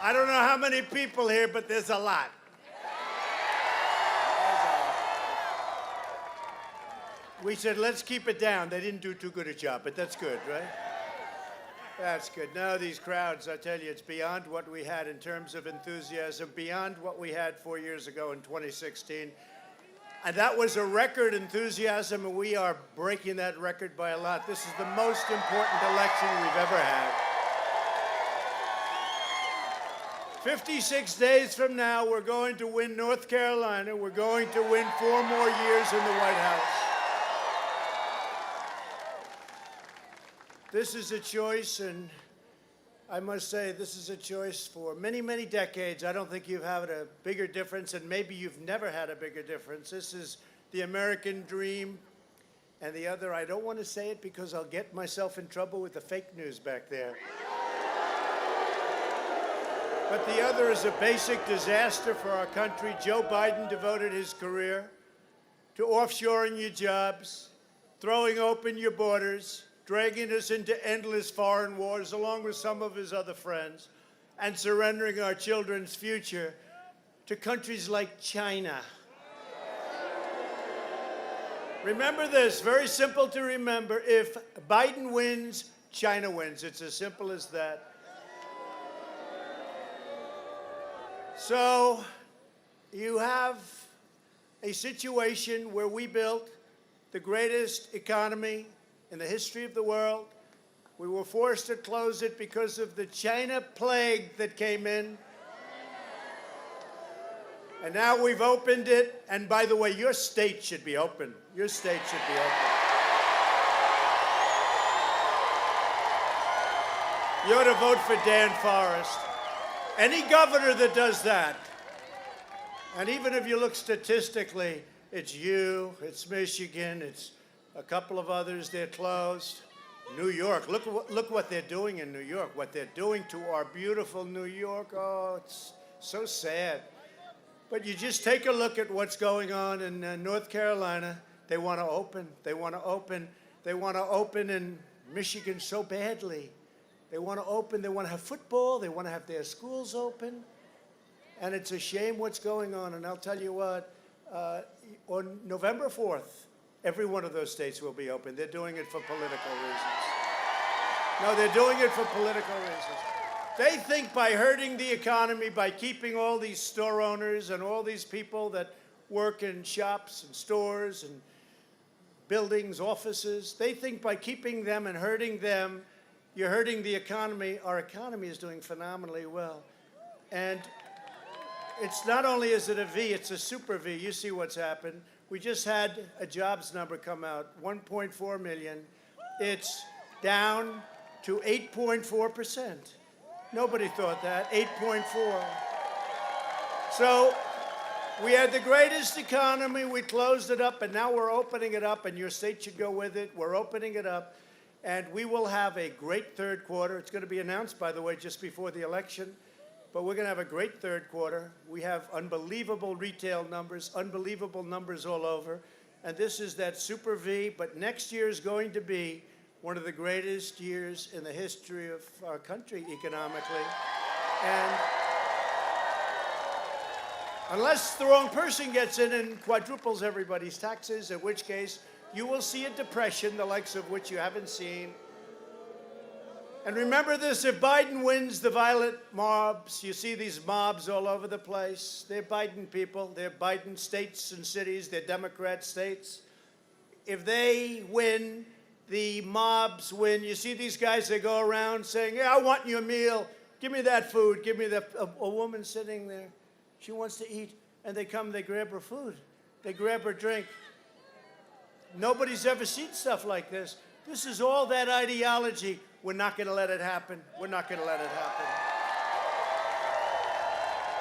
I don't know how many people here, but there's a lot. We said, let's keep it down. They didn't do too good a job, but that's good, right? That's good. No, these crowds, I tell you, it's beyond what we had in terms of enthusiasm, beyond what we had 4 years ago in 2016. And that was a record enthusiasm, and we are breaking that record by a lot. This is the most important election we've ever had. 56 days from now, we're going to win North Carolina. We're going to win 4 more years in the White House. This is a choice, and I must say, this is a choice for many, many decades. I don't think you've had a bigger difference, and maybe you've never had a bigger difference. This is the American dream, and the other, I don't want to say it because I'll get myself in trouble with the fake news back there. But the other is a basic disaster for our country. Joe Biden devoted his career to offshoring your jobs, throwing open your borders, dragging us into endless foreign wars along with some of his other friends, and surrendering our children's future to countries like China. Remember this, very simple to remember. If Biden wins, China wins. It's as simple as that. So you have a situation where we built the greatest economy in the history of the world. We were forced to close it because of the China plague that came in. And now we've opened it. And by the way, your state should be open. Your state should be open. You ought to vote for Dan Forest. Any governor that does that, and even if you look statistically, it's you, it's Michigan, it's a couple of others, they're closed. New York, look what they're doing in New York, what they're doing to our beautiful New York. Oh, it's so sad. But you just take a look at what's going on in North Carolina. They want to open. They want to open. They want to open in Michigan so badly. They want to open. They want to have football. They want to have their schools open. And it's a shame what's going on. And I'll tell you what, on November 4th, every one of those states will be open. They're doing it for political reasons. No, they're doing it for political reasons. They think by hurting the economy, by keeping all these store owners and all these people that work in shops and stores and buildings, offices, they think by keeping them and hurting them, you're hurting the economy. Our economy is doing phenomenally well. And it's not only is it a V, it's a super V. You see what's happened. We just had a jobs number come out, 1.4 million. It's down to 8.4%. Nobody thought that, 8.4. So we had the greatest economy, we closed it up, and now we're opening it up, and your state should go with it. We're opening it up, and we will have a great third quarter. It's going to be announced, by the way, just before the election. But we're going to have a great third quarter. We have unbelievable retail numbers, unbelievable numbers all over. And this is that super V. But next year is going to be one of the greatest years in the history of our country economically. And unless the wrong person gets in and quadruples everybody's taxes, in which case you will see a depression, the likes of which you haven't seen. And remember this, if Biden wins the violent mobs, you see these mobs all over the place. They're Biden people. They're Biden states and cities. They're Democrat states. If they win, the mobs win. You see these guys, they go around saying, yeah, I want your meal. Give me that food. Give me that. A woman sitting there, she wants to eat. And they come, they grab her food. They grab her drink. Nobody's ever seen stuff like this. This is all that ideology. We're not going to let it happen. We're not going to let it happen.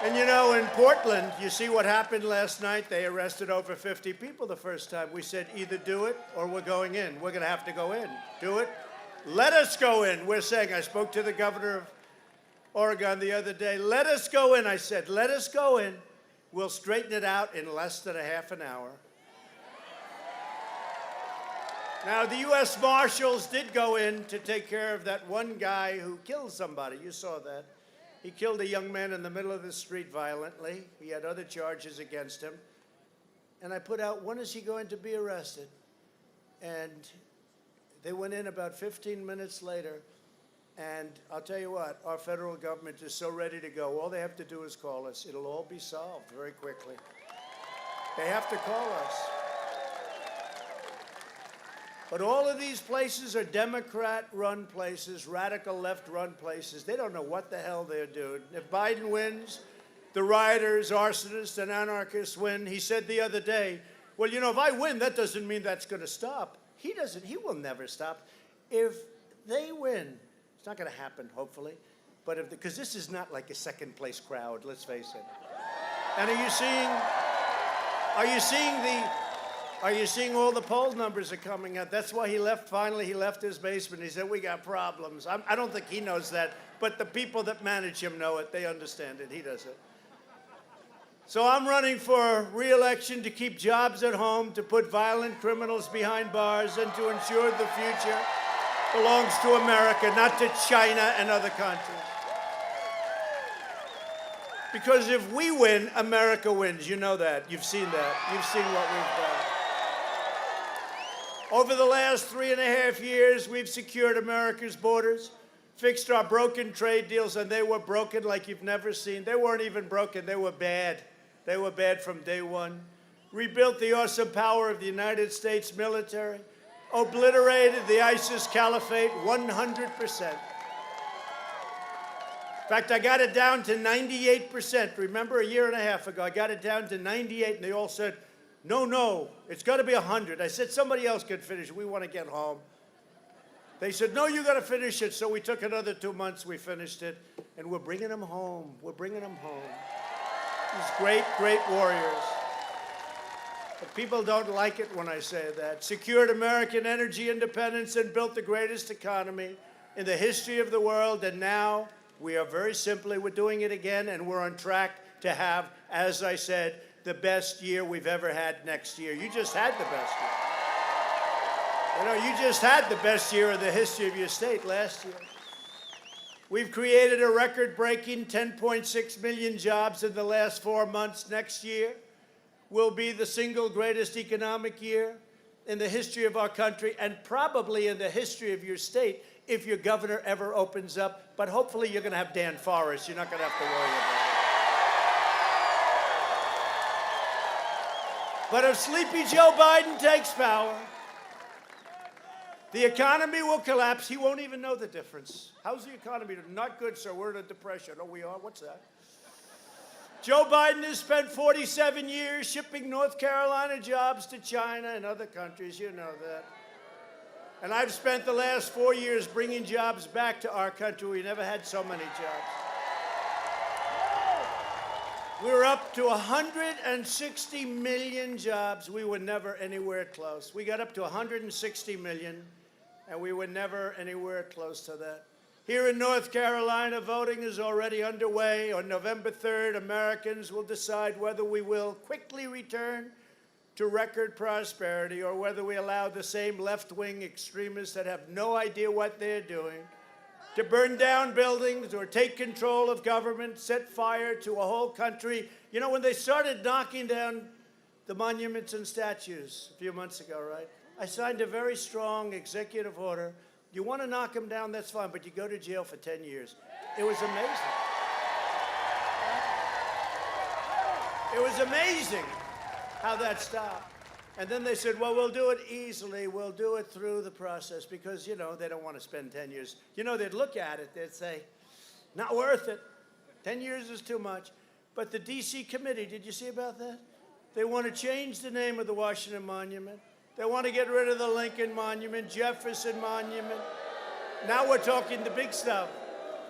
And you know, in Portland, you see what happened last night? They arrested over 50 people the first time. We said, either do it or we're going in. We're going to have to go in. Do it. Let us go in. We're saying, I spoke to the governor of Oregon the other day. Let us go in. I said, let us go in. We'll straighten it out in less than a half an hour. Now, the U.S. Marshals did go in to take care of that one guy who killed somebody. You saw that. He killed a young man in the middle of the street violently. He had other charges against him. And I put out, when is he going to be arrested? And they went in about 15 minutes later. And I'll tell you what, our federal government is so ready to go. All they have to do is call us. It'll all be solved very quickly. They have to call us. But all of these places are Democrat-run places, radical left-run places. They don't know what the hell they're doing. If Biden wins, the rioters, arsonists, and anarchists win. He said the other day, well, you know, if I win, that doesn't mean that's going to stop. He will never stop. If they win, it's not going to happen, hopefully, but because this is not like a second-place crowd, let's face it. And are you seeing all the poll numbers are coming out? That's why he left, finally, he left his basement. He said, we got problems. I don't think he knows that, but the people that manage him know it. They understand it. He doesn't. So I'm running for re-election to keep jobs at home, to put violent criminals behind bars, and to ensure the future belongs to America, not to China and other countries. Because if we win, America wins. You know that. You've seen that. You've seen what we've done. Over the last 3.5 years, we've secured America's borders, fixed our broken trade deals, and they were broken like you've never seen. They weren't even broken. They were bad. They were bad from day one. Rebuilt the awesome power of the United States military. Obliterated the ISIS caliphate 100%. In fact, I got it down to 98%. Remember, a year and a half ago, I got it down to 98, and they all said, no, it's got to be 100. I said, somebody else could finish it. We want to get home. They said, no, you got to finish it. So we took another 2 months. We finished it, and we're bringing them home. We're bringing them home. These great, great warriors. But people don't like it when I say that. Secured American energy independence and built the greatest economy in the history of the world, and now we are very simply, we're doing it again, and we're on track to have, as I said, the best year we've ever had next year. You just had the best year. You know, you just had the best year of the history of your state last year. We've created a record-breaking 10.6 million jobs in the last 4 months. Next year will be the single greatest economic year in the history of our country, and probably in the history of your state if your governor ever opens up. But hopefully you're going to have Dan Forrest. You're not going to have to worry about it. But if sleepy Joe Biden takes power, the economy will collapse. He won't even know the difference. How's the economy? Not good, sir. We're in a depression. Oh, we are? What's that? Joe Biden has spent 47 years shipping North Carolina jobs to China and other countries. You know that. And I've spent the last 4 years bringing jobs back to our country. We never had so many jobs. We were up to 160 million jobs. We were never anywhere close. We got up to 160 million, and we were never anywhere close to that. Here in North Carolina, voting is already underway. On November 3rd, Americans will decide whether we will quickly return to record prosperity or whether we allow the same left-wing extremists that have no idea what they're doing to burn down buildings or take control of government, set fire to a whole country. You know, when they started knocking down the monuments and statues a few months ago, right? I signed a very strong executive order. You want to knock them down, that's fine, but you go to jail for 10 years. It was amazing. It was amazing how that stopped. And then they said, well, we'll do it easily. We'll do it through the process because, you know, they don't want to spend 10 years. You know, they'd look at it. They'd say, not worth it. 10 years is too much. But the D.C. committee, did you see about that? They want to change the name of the Washington Monument. They want to get rid of the Lincoln Monument, Jefferson Monument. Now we're talking the big stuff.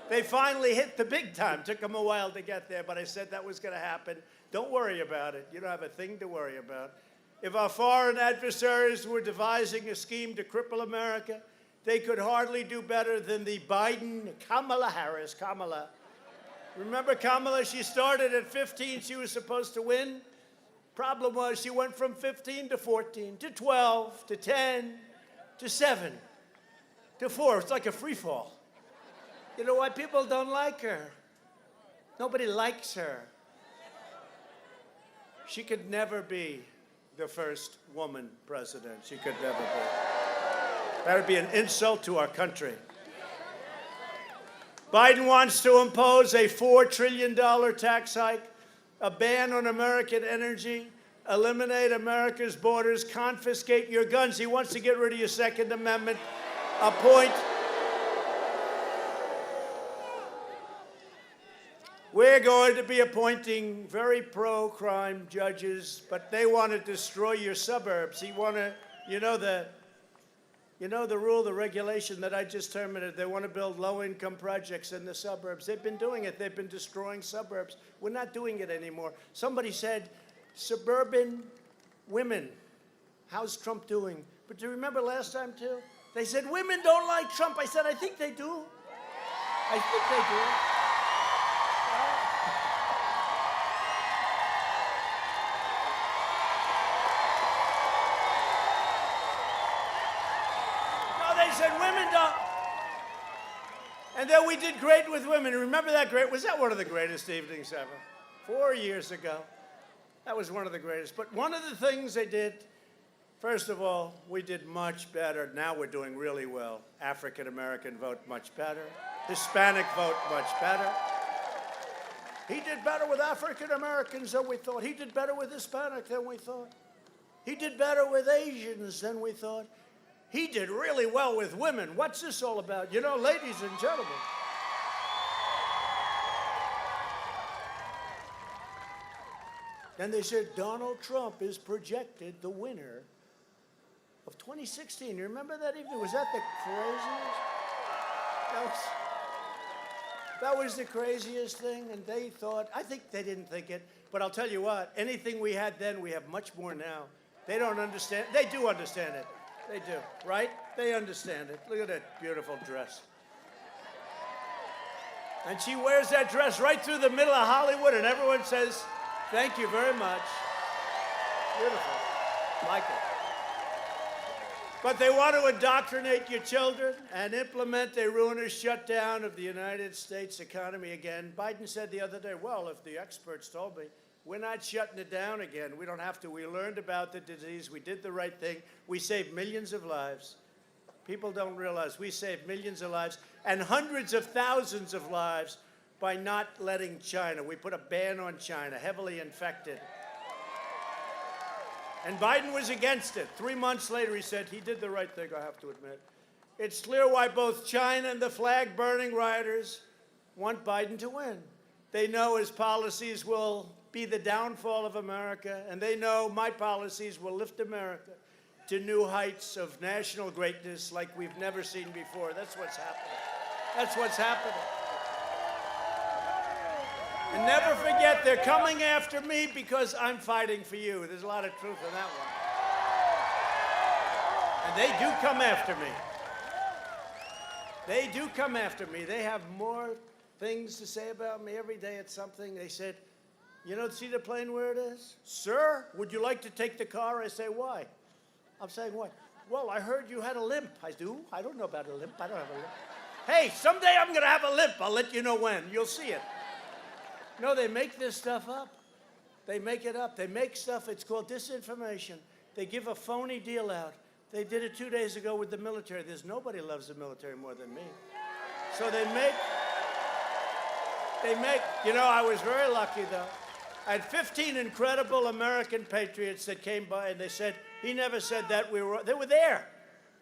They finally hit the big time. Took them a while to get there, but I said that was going to happen. Don't worry about it. You don't have a thing to worry about. If our foreign adversaries were devising a scheme to cripple America, they could hardly do better than the Biden-Kamala Harris. Kamala. Remember Kamala? She started at 15. She was supposed to win. Problem was she went from 15 to 14 to 12 to 10 to 7 to 4. It's like a free fall. You know why people don't like her? Nobody likes her. She could never be the first woman president. She could never be. That would be an insult to our country. Biden wants to impose a $4 trillion tax hike, a ban on American energy, eliminate America's borders, confiscate your guns. He wants to get rid of your Second Amendment, appoint. We're going to be appointing very pro-crime judges, but they want to destroy your suburbs. You know the rule, the regulation that I just terminated. They want to build low-income projects in the suburbs. They've been doing it. They've been destroying suburbs. We're not doing it anymore. Somebody said, suburban women, how's Trump doing? But do you remember last time, too? They said, women don't like Trump. I said, I think they do. I think they do. Said women don't. And then we did great with women. Remember that great? Was that one of the greatest evenings ever? 4 years ago. That was one of the greatest. But one of the things they did, first of all, we did much better. Now we're doing really well. African American vote much better. Hispanic vote much better. He did better with African Americans than we thought. He did better with Hispanic than we thought. He did better with Asians than we thought. He did really well with women. What's this all about? You know, ladies and gentlemen. Then they said Donald Trump is projected the winner of 2016. You remember that evening? Was that the craziest? That was the craziest thing, and they thought, I think they didn't think it, but I'll tell you what, anything we had then, we have much more now. They don't understand. They do understand it. They do, right? They understand it. Look at that beautiful dress. And she wears that dress right through the middle of Hollywood, and everyone says, thank you very much. Beautiful. Like it. But they want to indoctrinate your children and implement a ruinous shutdown of the United States economy again. Biden said the other day, well, if the experts told me, we're not shutting it down again. We don't have to. We learned about the disease. We did the right thing. We saved millions of lives. People don't realize we saved millions of lives and hundreds of thousands of lives by not letting China. We put a ban on China, heavily infected. And Biden was against it. 3 months later, he said he did the right thing, I have to admit. It's clear why both China and the flag-burning rioters want Biden to win. They know his policies will be the downfall of America, and they know my policies will lift America to new heights of national greatness like we've never seen before. That's what's happening. That's what's happening. And never forget, they're coming after me because I'm fighting for you. There's a lot of truth in that one. And they do come after me. They do come after me. They have more things to say about me every day. It's something. They said, you don't see the plane where it is? Sir, would you like to take the car? I say, why? I'm saying, why? Well, I heard you had a limp. I do? I don't know about a limp. I don't have a limp. Hey, someday I'm going to have a limp. I'll let you know when. You'll see it. No, they make this stuff up. They make it up. They make stuff. It's called disinformation. They give a phony deal out. They did it 2 days ago with the military. There's nobody loves the military more than me. So they make, you know, I was very lucky, though. I had 15 incredible American patriots that came by, and they said, he never said that. They were there.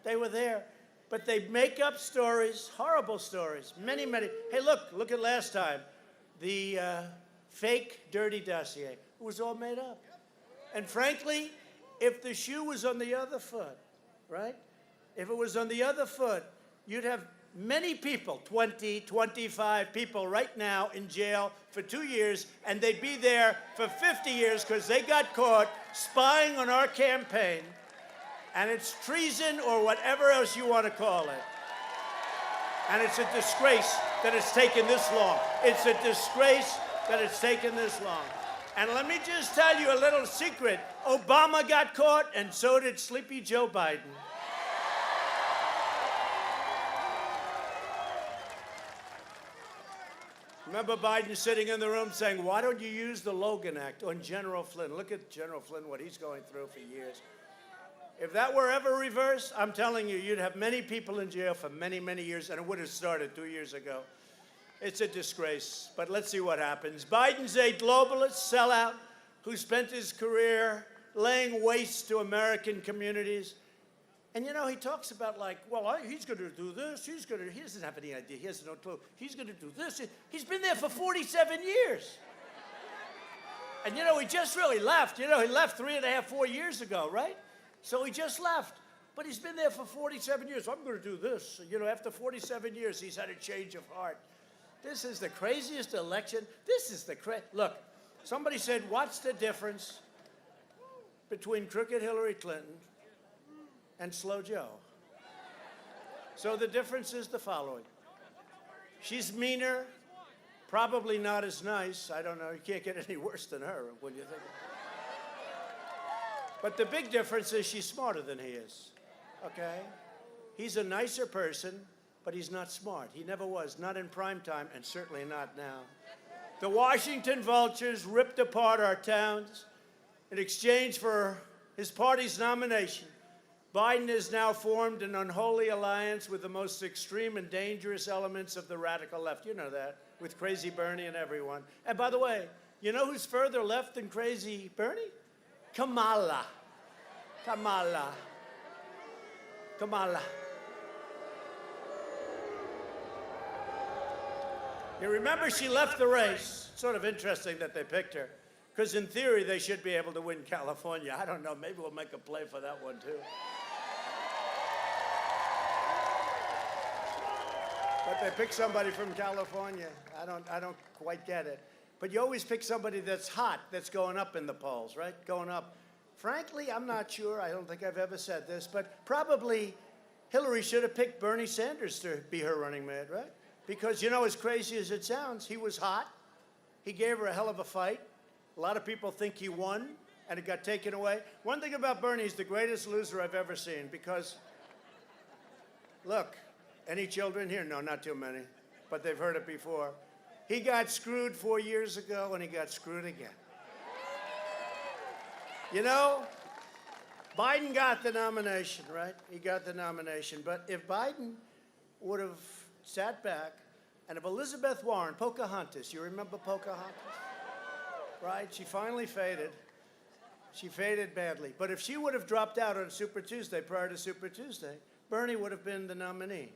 They were there. But they make up stories, horrible stories, many, many. Hey, look at last time. The fake dirty dossier. It was all made up. And frankly, if the shoe was on the other foot, right? If it was on the other foot, you'd have many people, 20, 25 people right now in jail for 2 years, and they'd be there for 50 years because they got caught spying on our campaign, and it's treason or whatever else you want to call it. And it's a disgrace that it's taken this long. It's a disgrace that it's taken this long. And let me just tell you a little secret. Obama got caught, and so did Sleepy Joe Biden. Remember Biden sitting in the room saying, why don't you use the Logan Act on General Flynn? Look at General Flynn, what he's going through for years. If that were ever reversed, I'm telling you, you'd have many people in jail for many, many years, and it would have started 2 years ago. It's a disgrace, but let's see what happens. Biden's a globalist sellout who spent his career laying waste to American communities. And you know, he talks about like, well, he's going to do this, he doesn't have any idea, he has no clue. He's going to do this. He's been there for 47 years. And you know, he just really left. You know, he left 3.5, 4 years ago, right? So he just left. But he's been there for 47 years. I'm going to do this. You know, after 47 years, he's had a change of heart. This is the craziest election. Look, somebody said, what's the difference between crooked Hillary Clinton and Slow Joe? So the difference is the following. She's meaner, probably not as nice. I don't know. You can't get any worse than her when you think. But the big difference is she's smarter than he is, okay? He's a nicer person, but he's not smart. He never was, not in prime time, and certainly not now. The Washington vultures ripped apart our towns in exchange for his party's nomination. Biden has now formed an unholy alliance with the most extreme and dangerous elements of the radical left. You know that, with Crazy Bernie and everyone. And by the way, you know who's further left than Crazy Bernie? Kamala. You remember she left the race. It's sort of interesting that they picked her, because in theory they should be able to win California. I don't know, maybe we'll make a play for that one too. But they pick somebody from California. I don't quite get it. But you always pick somebody that's hot, that's going up in the polls, right? Going up. Frankly, I'm not sure. I don't think I've ever said this, but probably Hillary should have picked Bernie Sanders to be her running mate, right? Because, you know, as crazy as it sounds, he was hot. He gave her a hell of a fight. A lot of people think he won, and it got taken away. One thing about Bernie, he's the greatest loser I've ever seen, because, look, any children here? No, not too many, but they've heard it before. He got screwed 4 years ago, and he got screwed again. You know, Biden got the nomination, right? He got the nomination. But if Biden would have sat back, and if Elizabeth Warren, Pocahontas, you remember Pocahontas? Right? She finally faded. She faded badly. But if she would have dropped out on Super Tuesday, prior to Super Tuesday, Bernie would have been the nominee.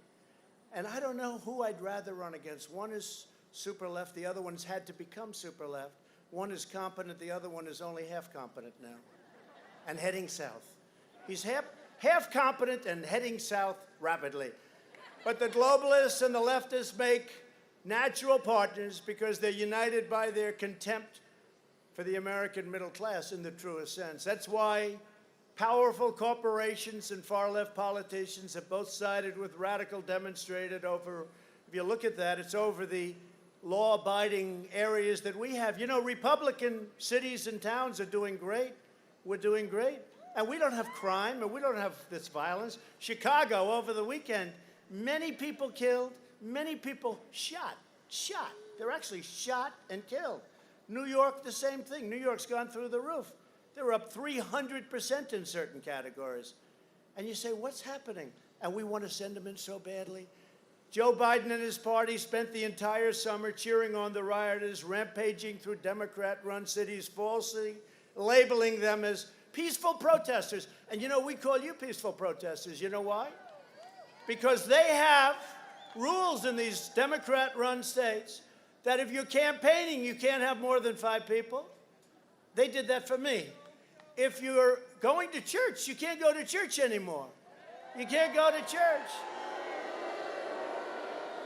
And I don't know who I'd rather run against. One is super left. The other one's had to become super left. One is competent. The other one is only half competent now and heading south. He's half competent and heading south rapidly. But the globalists and the leftists make natural partners because they're united by their contempt for the American middle class in the truest sense. That's why powerful corporations and far-left politicians have both sided with radical demonstrated over, if you look at that, it's over the law-abiding areas that we have. You know, Republican cities and towns are doing great. We're doing great. And we don't have crime, and we don't have this violence. Chicago, over the weekend, many people killed, many people shot. They're actually shot and killed. New York, the same thing. New York's gone through the roof. They're up 300% in certain categories. And you say, what's happening? And we want to send them in so badly. Joe Biden and his party spent the entire summer cheering on the rioters, rampaging through Democrat-run cities, falsely labeling them as peaceful protesters. And you know, we call you peaceful protesters. You know why? Because they have rules in these Democrat-run states that if you're campaigning, you can't have more than 5 people. They did that for me. If you're going to church, you can't go to church anymore. You can't go to church.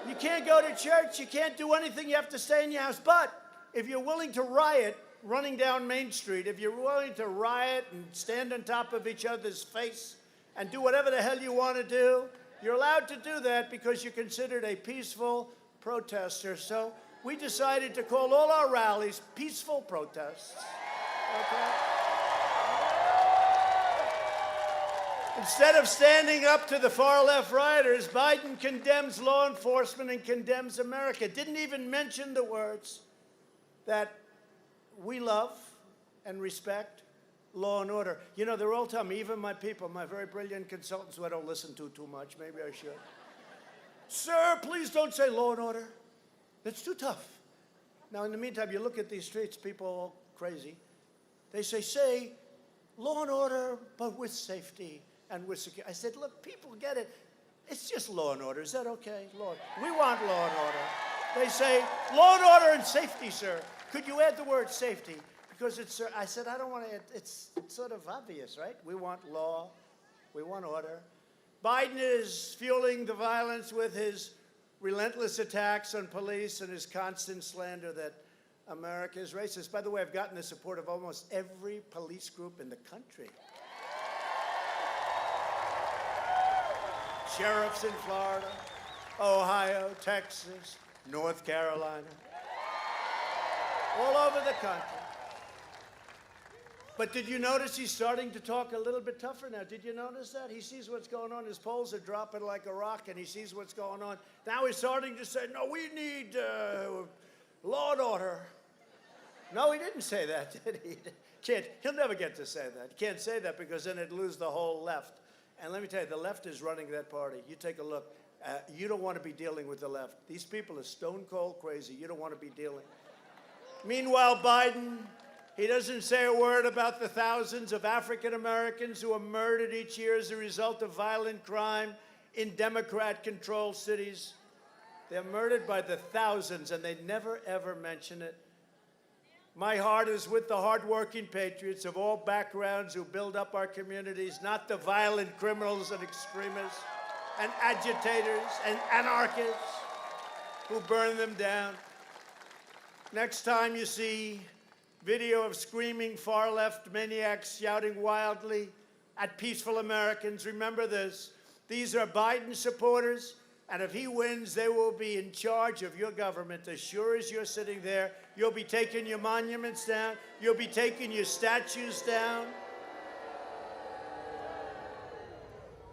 You can't go to church. You can't do anything. You have to stay in your house. But if you're willing to riot running down Main Street, if you're willing to riot and stand on top of each other's face and do whatever the hell you want to do, you're allowed to do that because you're considered a peaceful protester. So we decided to call all our rallies peaceful protests. Okay? Instead of standing up to the far-left rioters, Biden condemns law enforcement and condemns America. Didn't even mention the words that we love and respect law and order. You know, they're all telling me, even my people, my very brilliant consultants who I don't listen to too much, maybe I should. Sir, please don't say law and order. It's too tough. Now, in the meantime, you look at these streets, people are all crazy. They say law and order, but with safety and with security. I said, look, people get it. It's just law and order. Is that okay? Law. We want law and order. They say, law and order and safety, sir. Could you add the word safety? Because it's, I said, I don't want to, it's sort of obvious, right? We want law. We want order. Biden is fueling the violence with his relentless attacks on police and his constant slander that America is racist. By the way, I've gotten the support of almost every police group in the country. Sheriffs in Florida, Ohio, Texas, North Carolina, all over the country. But did you notice he's starting to talk a little bit tougher now? Did you notice that? He sees what's going on. His polls are dropping like a rock, and he sees what's going on. Now he's starting to say, no, we need law and order. No, he didn't say that, did he? He'll never get to say that. He can't say that because then it'd lose the whole left. And let me tell you, the left is running that party. You take a look. You don't want to be dealing with the left. These people are stone cold crazy. You don't want to be dealing. Meanwhile, Biden, he doesn't say a word about the thousands of African Americans who are murdered each year as a result of violent crime in Democrat-controlled cities. They're murdered by the thousands, and they never, ever mention it. My heart is with the hardworking patriots of all backgrounds who build up our communities, not the violent criminals and extremists and agitators and anarchists who burn them down. Next time you see video of screaming far-left maniacs shouting wildly at peaceful Americans, remember this. These are Biden supporters, and if he wins, they will be in charge of your government. As sure as you're sitting there, you'll be taking your monuments down. You'll be taking your statues down.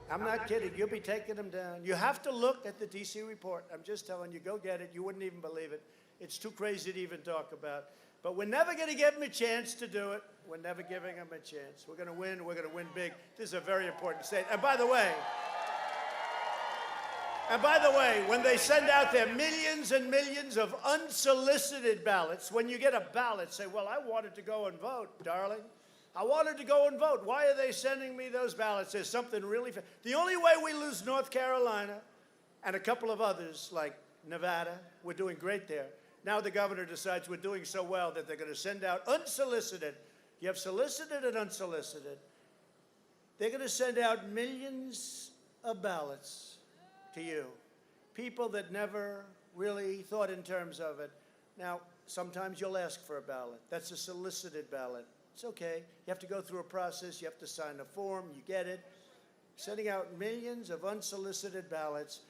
I'm not kidding. You'll be taking them down. You have to look at the D.C. report. I'm just telling you, go get it. You wouldn't even believe it. It's too crazy to even talk about. But we're never going to give them a chance to do it. We're never giving them a chance. We're going to win. We're going to win big. This is a very important state. And by the way, when they send out their millions and millions of unsolicited ballots, when you get a ballot, say, well, I wanted to go and vote, darling. I wanted to go and vote. Why are they sending me those ballots? There's something really... The only way we lose North Carolina and a couple of others, like Nevada, we're doing great there. Now the governor decides we're doing so well that they're going to send out unsolicited. You have solicited and unsolicited. They're going to send out millions of ballots to you, people that never really thought in terms of it. Now, sometimes you'll ask for a ballot. That's a solicited ballot. It's okay. You have to go through a process. You have to sign a form. You get it. Sending out millions of unsolicited ballots.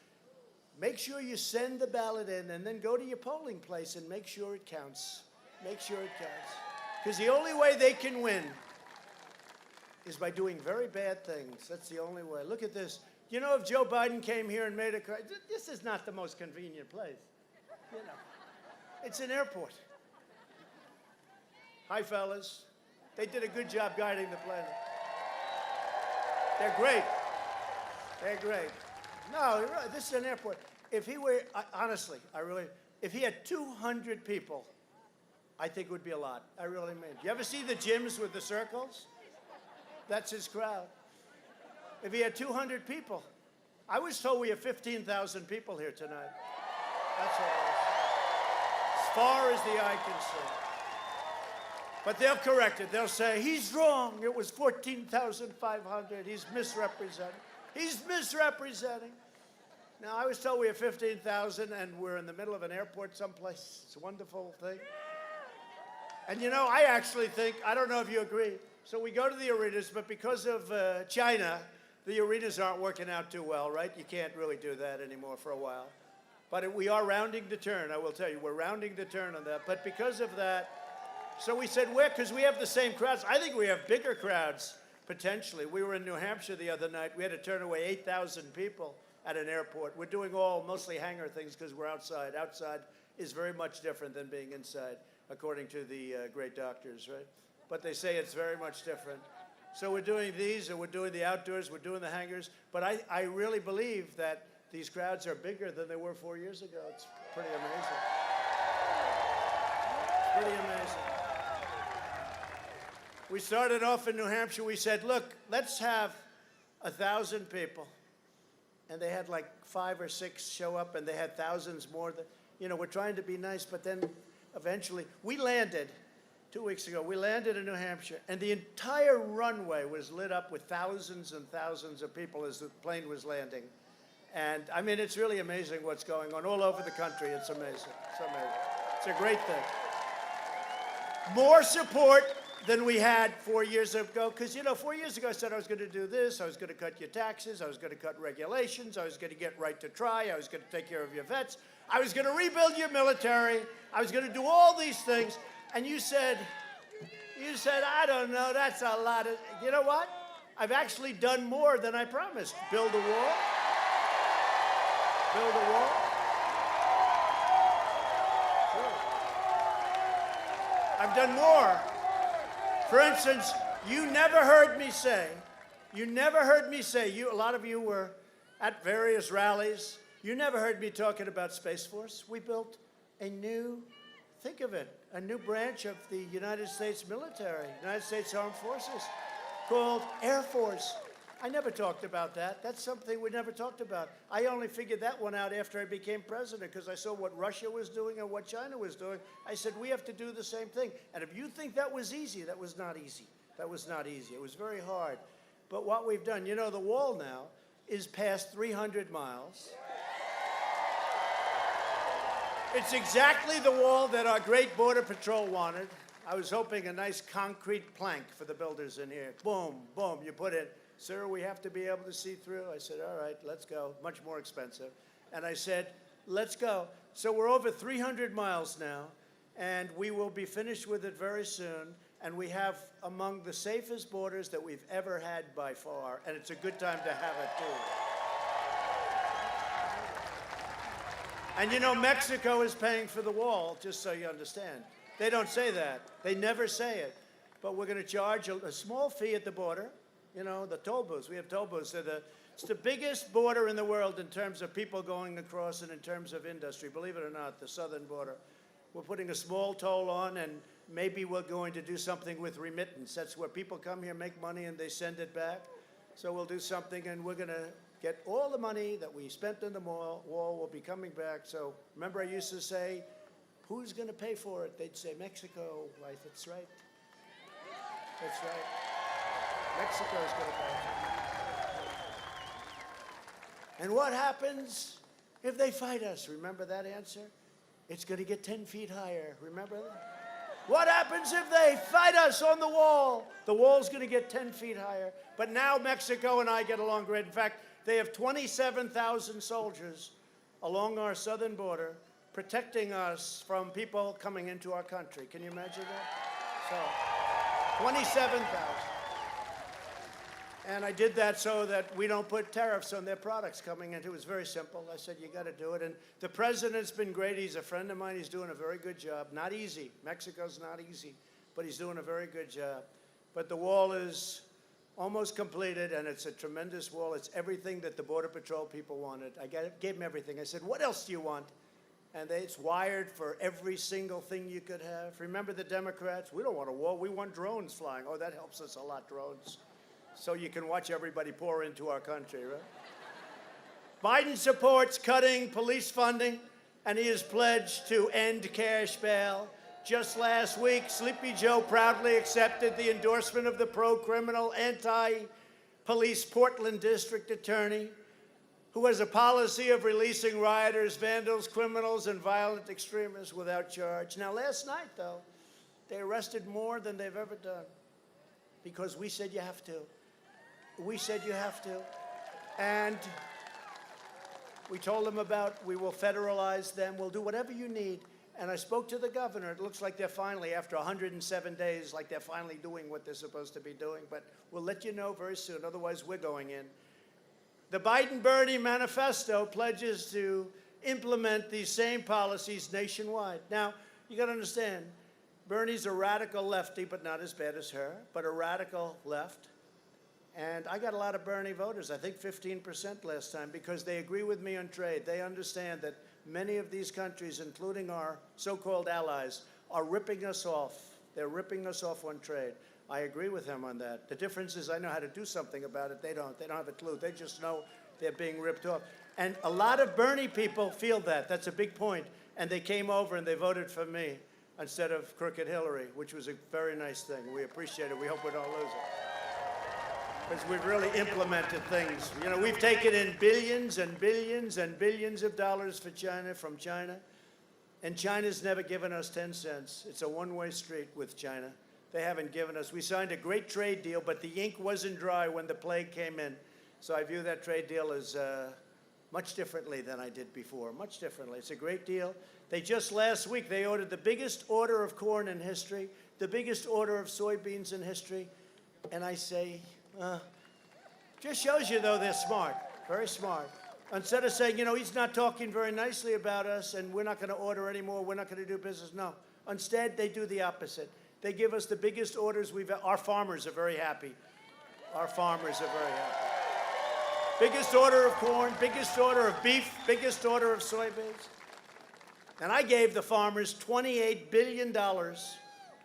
Make sure you send the ballot in and then go to your polling place and make sure it counts. Make sure it counts. Because the only way they can win is by doing very bad things. That's the only way. Look at this. You know, if Joe Biden came here and made a... This is not the most convenient place. You know, it's an airport. Hi, fellas. They did a good job guiding the plane. They're great. They're great. No, this is an airport. If he were, honestly, if he had 200 people, I think it would be a lot. I really mean. You ever see the gyms with the circles? That's his crowd. If he had 200 people, I was told we have 15,000 people here tonight. That's what it is. As far as the eye can see. But they'll correct it. They'll say, he's wrong. It was 14,500. He's misrepresenting. He's misrepresenting. Now, I was told we have 15,000, and we're in the middle of an airport someplace. It's a wonderful thing. And, you know, I actually think, I don't know if you agree, so we go to the arenas, but because of China, the arenas aren't working out too well, right? You can't really do that anymore for a while. But we are rounding the turn, I will tell you. We're rounding the turn on that. But because of that, so we said, where? Because we have the same crowds. I think we have bigger crowds potentially. We were in New Hampshire the other night. We had to turn away 8,000 people at an airport. We're doing all mostly hangar things because we're outside. Outside is very much different than being inside, according to the great doctors, right? But they say it's very much different. So we're doing these, and we're doing the outdoors, we're doing the hangars. But I really believe that these crowds are bigger than they were 4 years ago. It's pretty amazing. It's pretty amazing. We started off in New Hampshire. We said, look, let's have 1,000 people. And they had like 5 or 6 show up, and they had thousands more. You know, we're trying to be nice, but then eventually, we landed 2 weeks ago. We landed in New Hampshire, and the entire runway was lit up with thousands and thousands of people as the plane was landing. And I mean, it's really amazing what's going on all over the country. It's amazing. It's amazing. It's a great thing. More support than we had 4 years ago, because, you know, 4 years ago I said I was going to do this, I was going to cut your taxes, I was going to cut regulations, I was going to get right to try, I was going to take care of your vets, I was going to rebuild your military, I was going to do all these things, and you said, I don't know, that's a lot of, you know what? I've actually done more than I promised. Build a wall. Build a wall. Sure. I've done more. For instance, you never heard me say, a lot of you were at various rallies, you never heard me talking about Space Force. We built a new, think of it, a new branch of the United States military, United States Armed Forces, called Air Force. I never talked about that. That's something we never talked about. I only figured that one out after I became president because I saw what Russia was doing and what China was doing. I said, we have to do the same thing. And if you think that was easy, that was not easy. That was not easy. It was very hard. But what we've done, you know, the wall now is past 300 miles. It's exactly the wall that our great Border Patrol wanted. I was hoping a nice concrete plank for the builders in here. Boom, boom, you put it. Sir, we have to be able to see through. I said, all right, let's go. Much more expensive. And I said, let's go. So we're over 300 miles now, and we will be finished with it very soon. And we have among the safest borders that we've ever had by far. And it's a good time to have it, too. And you know, Mexico is paying for the wall, just so you understand. They don't say that. They never say it. But we're going to charge a small fee at the border. You know, the toll booths. We have toll booths. It's the biggest border in the world in terms of people going across and in terms of industry. Believe it or not, the southern border. We're putting a small toll on, and maybe we're going to do something with remittance. That's where people come here, make money, and they send it back. So we'll do something, and we're going to get all the money that we spent in the wall will be coming back. So remember I used to say, who's going to pay for it? They'd say, Mexico. Right, that's right. That's right. Mexico's going to pay. And what happens if they fight us? Remember that answer? It's going to get 10 feet higher. Remember that? What happens if they fight us on the wall? The wall's going to get 10 feet higher. But now Mexico and I get along great. In fact, they have 27,000 soldiers along our southern border protecting us from people coming into our country. Can you imagine that? So, 27,000. And I did that so that we don't put tariffs on their products coming in. It was very simple. I said, you got to do it. And the president's been great. He's a friend of mine. He's doing a very good job. Not easy. Mexico's not easy. But he's doing a very good job. But the wall is almost completed, and it's a tremendous wall. It's everything that the Border Patrol people wanted. I gave them everything. I said, what else do you want? And it's wired for every single thing you could have. Remember the Democrats? We don't want a wall. We want drones flying. Oh, that helps us a lot, drones. So you can watch everybody pour into our country, right? Biden supports cutting police funding, and he has pledged to end cash bail. Just last week, Sleepy Joe proudly accepted the endorsement of the pro-criminal, anti-police Portland district attorney, who has a policy of releasing rioters, vandals, criminals, and violent extremists without charge. Now, last night, though, they arrested more than they've ever done because we said you have to. We said you have to. And we told them we will federalize them. We'll do whatever you need. And I spoke to the governor. It looks like they're finally, after 107 days, like they're finally doing what they're supposed to be doing. But we'll let you know very soon. Otherwise, we're going in. The Biden-Bernie manifesto pledges to implement these same policies nationwide. Now, you got to understand, Bernie's a radical lefty, but not as bad as her, but a radical left. And I got a lot of Bernie voters, I think 15% last time, because they agree with me on trade. They understand that many of these countries, including our so-called allies, are ripping us off. They're ripping us off on trade. I agree with him on that. The difference is I know how to do something about it. They don't. They don't have a clue. They just know they're being ripped off. And a lot of Bernie people feel that. That's a big point. And they came over and they voted for me instead of crooked Hillary, which was a very nice thing. We appreciate it. We hope we don't lose it. Because we've really implemented things. You know, we've taken in billions and billions and billions of dollars for China, from China. And China's never given us 10 cents. It's a one-way street with China. They haven't given us. We signed a great trade deal, but the ink wasn't dry when the plague came in. So I view that trade deal as much differently than I did before, much differently. It's a great deal. They just last week, they ordered the biggest order of corn in history, the biggest order of soybeans in history. And I say, just shows you, though, they're smart, very smart. Instead of saying, you know, he's not talking very nicely about us and we're not going to order anymore, we're not going to do business. No. Instead, they do the opposite. They give us the biggest orders we've had. Our farmers are very happy. Our farmers are very happy. Biggest order of corn, biggest order of beef, biggest order of soybeans. And I gave the farmers $28 billion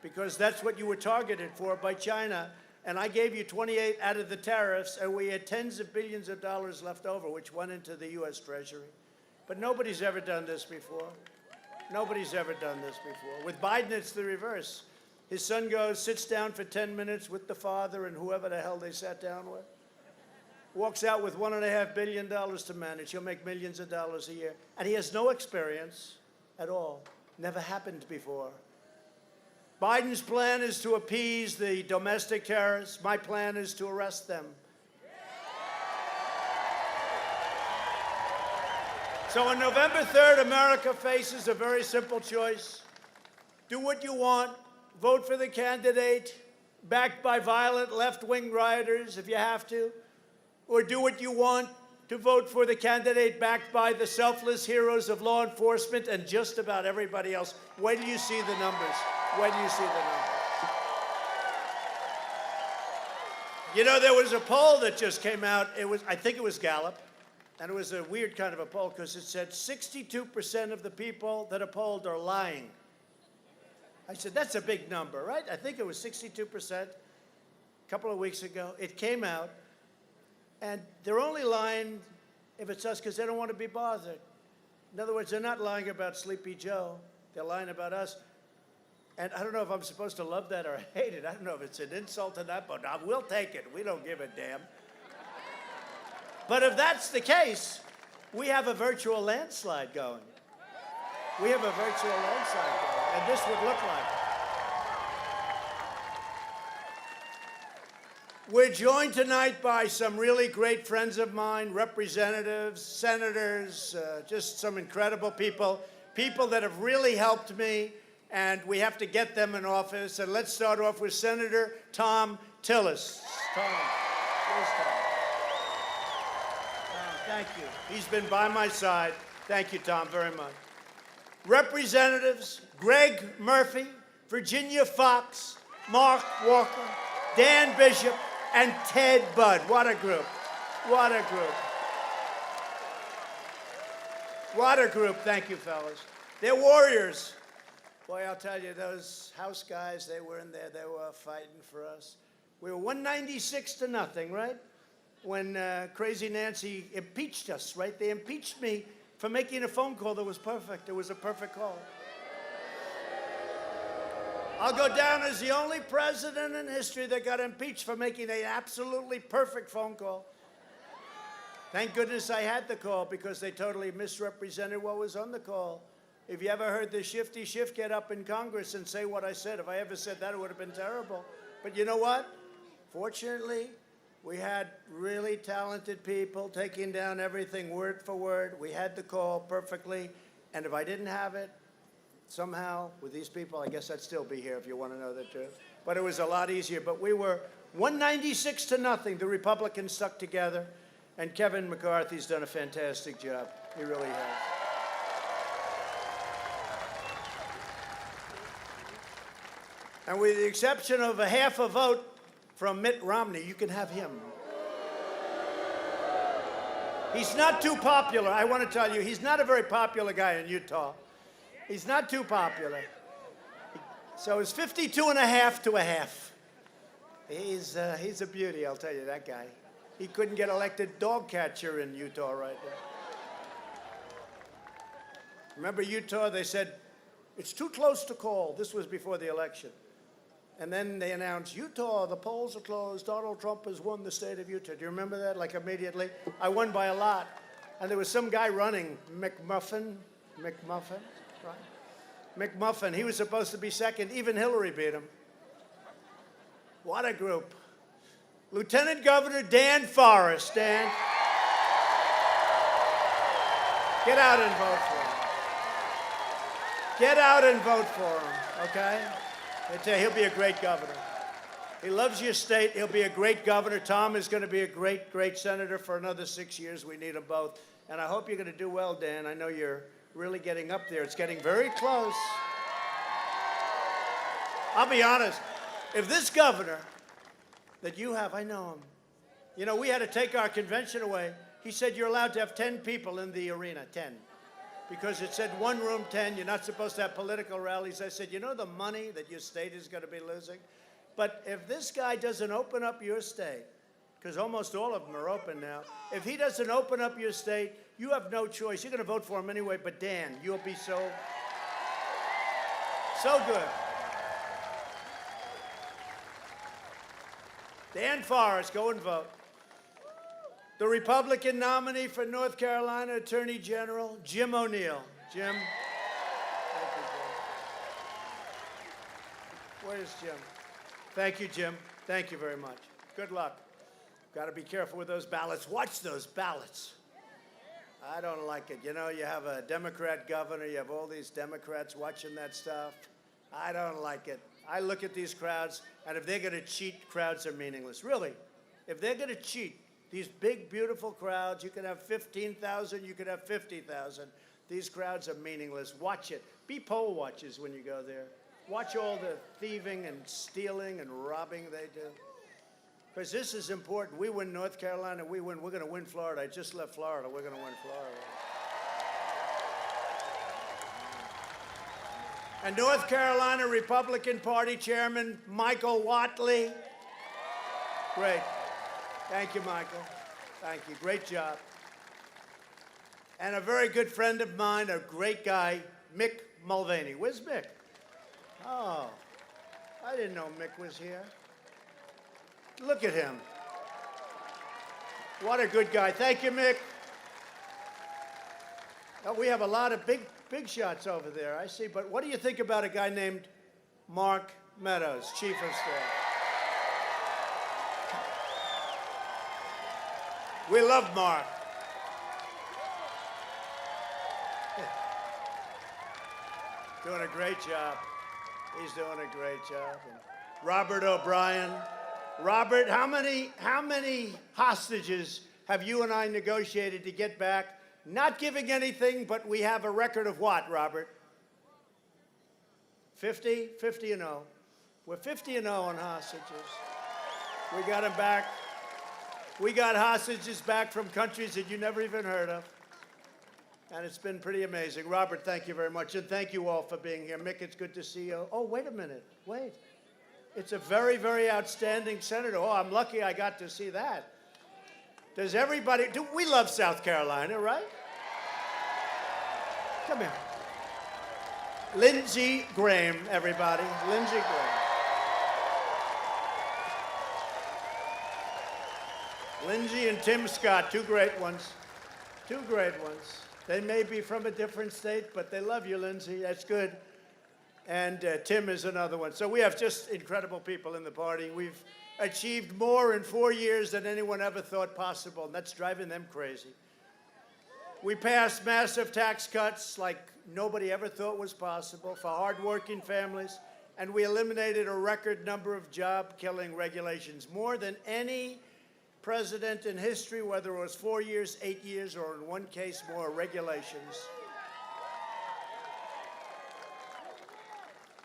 because that's what you were targeted for by China. And I gave you 28 out of the tariffs, and we had tens of billions of dollars left over, which went into the U.S. Treasury. But nobody's ever done this before. Nobody's ever done this before. With Biden, it's the reverse. His son goes, sits down for 10 minutes with the father and whoever the hell they sat down with, walks out with $1.5 billion to manage. He'll make millions of dollars a year. And he has no experience at all. Never happened before. Biden's plan is to appease the domestic terrorists. My plan is to arrest them. So on November 3rd, America faces a very simple choice. Do what you want. Vote for the candidate backed by violent left-wing rioters, if you have to. Or do what you want to vote for the candidate backed by the selfless heroes of law enforcement and just about everybody else. Wait till you see the numbers. Wait till you see the numbers. You know, there was a poll that just came out. I think it was Gallup. And it was a weird kind of a poll because it said 62% of the people that are polled are lying. I said, that's a big number, right? I think it was 62% a couple of weeks ago. It came out. And they're only lying if it's us because they don't want to be bothered. In other words, they're not lying about Sleepy Joe. They're lying about us. And I don't know if I'm supposed to love that or hate it. I don't know if it's an insult or not, but we'll take it. We don't give a damn. But if that's the case, we have a virtual landslide going. We have a virtual landslide going, and this would look like it. We're joined tonight by some really great friends of mine, representatives, senators, just some incredible people, people that have really helped me, and we have to get them in office. And let's start off with Senator Tom Tillis. Tom, where's Tom? Thank you. He's been by my side. Thank you, Tom, very much. Representatives Greg Murphy, Virginia Fox, Mark Walker, Dan Bishop, and Ted Budd. What a group. What a group. What a group. Thank you, fellas. They're warriors. Boy, I'll tell you, those House guys, they were in there. They were fighting for us. We were 196-0, right? When Crazy Nancy impeached us, right? They impeached me for making a phone call that was perfect. It was a perfect call. I'll go down as the only president in history that got impeached for making an absolutely perfect phone call. Thank goodness I had the call because they totally misrepresented what was on the call. If you ever heard the shifty Schiff get up in Congress and say what I said, if I ever said that, it would have been terrible. But you know what? Fortunately, we had really talented people taking down everything word for word. We had the call perfectly. And if I didn't have it, somehow with these people, I guess I'd still be here if you want to know the truth. But it was a lot easier. But we were 196-0. The Republicans stuck together, and Kevin McCarthy's done a fantastic job. He really has. And with the exception of a half a vote from Mitt Romney, you can have him. He's not too popular. I want to tell you, he's not a very popular guy in Utah. He's not too popular. So it's 52.5 to a half. He's a beauty, I'll tell you, that guy. He couldn't get elected dog catcher in Utah right now. Remember Utah, they said, it's too close to call. This was before the election. And then they announced, Utah, the polls are closed. Donald Trump has won the state of Utah. Do you remember that? Like immediately? I won by a lot. And there was some guy running, McMuffin, right? McMuffin, he was supposed to be second. Even Hillary beat him. What a group. Lieutenant Governor Dan Forest. Dan, get out and vote for him. Get out and vote for him, okay? I tell you, he'll be a great governor. He loves your state. He'll be a great governor. Tom is going to be a great, great senator for another 6 years. We need them both. And I hope you're going to do well, Dan. I know you're really getting up there. It's getting very close. I'll be honest. If this governor that you have, I know him. You know, we had to take our convention away. He said you're allowed to have 10 people in the arena, 10. Because it said one room, 10. You're not supposed to have political rallies. I said, you know the money that your state is going to be losing? But if this guy doesn't open up your state, because almost all of them are open now, if he doesn't open up your state, you have no choice. You're going to vote for him anyway, but Dan, you'll be so good. Dan Forest, go and vote. The Republican nominee for North Carolina Attorney General, Jim O'Neill. Jim. Thank you, Jim. Where's Jim? Thank you, Jim. Thank you very much. Good luck. Got to be careful with those ballots. Watch those ballots. I don't like it. You know, you have a Democrat governor. You have all these Democrats watching that stuff. I don't like it. I look at these crowds, and if they're going to cheat, crowds are meaningless. Really. If they're going to cheat, these big, beautiful crowds, you could have 15,000, you could have 50,000. These crowds are meaningless. Watch it. Be poll watchers when you go there. Watch all the thieving and stealing and robbing they do. Because this is important. We win North Carolina, we win. We're going to win Florida. I just left Florida. We're going to win Florida. And North Carolina Republican Party Chairman Michael Whatley. Great. Thank you, Michael. Thank you. Great job. And a very good friend of mine, a great guy, Mick Mulvaney. Where's Mick? Oh, I didn't know Mick was here. Look at him. What a good guy. Thank you, Mick. Oh, we have a lot of big shots over there, I see. But what do you think about a guy named Mark Meadows, Chief of Staff? We love Mark. Doing a great job. He's doing a great job. And Robert O'Brien. Robert, how many hostages have you and I negotiated to get back? Not giving anything, but we have a record of what, Robert? 50? 50 and 0. We're 50 and 0 on hostages. We got them back. We got hostages back from countries that you never even heard of. And it's been pretty amazing. Robert, thank you very much. And thank you all for being here. Mick, it's good to see you. Oh, wait a minute. Wait. It's a very, very outstanding senator. Oh, I'm lucky I got to see that. Does everybody, we love South Carolina, right? Come here. Lindsey Graham, everybody. Lindsey Graham. Lindsey and Tim Scott, two great ones. Two great ones. They may be from a different state, but they love you, Lindsey. That's good. And Tim is another one. So we have just incredible people in the party. We've achieved more in 4 years than anyone ever thought possible, and that's driving them crazy. We passed massive tax cuts like nobody ever thought was possible for hardworking families, and we eliminated a record number of job-killing regulations, more than any president in history, whether it was 4 years, 8 years, or in one case more regulations.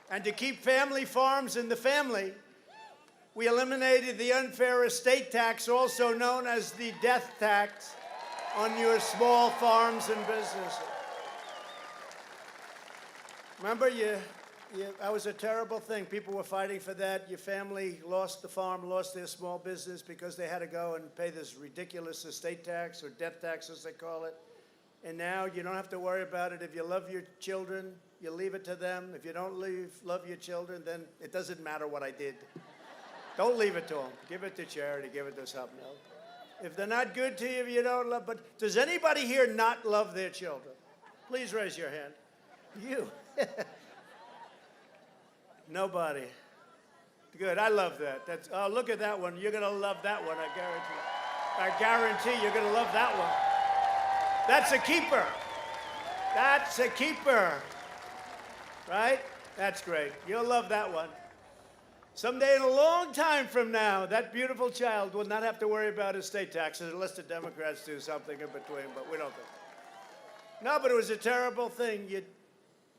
And to keep family farms in the family, we eliminated the unfair estate tax, also known as the death tax, on your small farms and businesses. Remember, that was a terrible thing. People were fighting for that. Your family lost the farm, lost their small business because they had to go and pay this ridiculous estate tax, or death tax as they call it. And now you don't have to worry about it. If you love your children, you leave it to them. If you don't love your children, then it doesn't matter what I did. Don't leave it to them. Give it to charity. Give it to something else. If they're not good to you, you don't love. But does anybody here not love their children? Please raise your hand. You. Nobody. Good. I love that. Oh, look at that one. You're going to love that one, I guarantee. I guarantee you're going to love that one. That's a keeper. That's a keeper. Right? That's great. You'll love that one. Someday, in a long time from now, that beautiful child will not have to worry about estate taxes unless the Democrats do something in between, but we don't think. No, but it was a terrible thing. You'd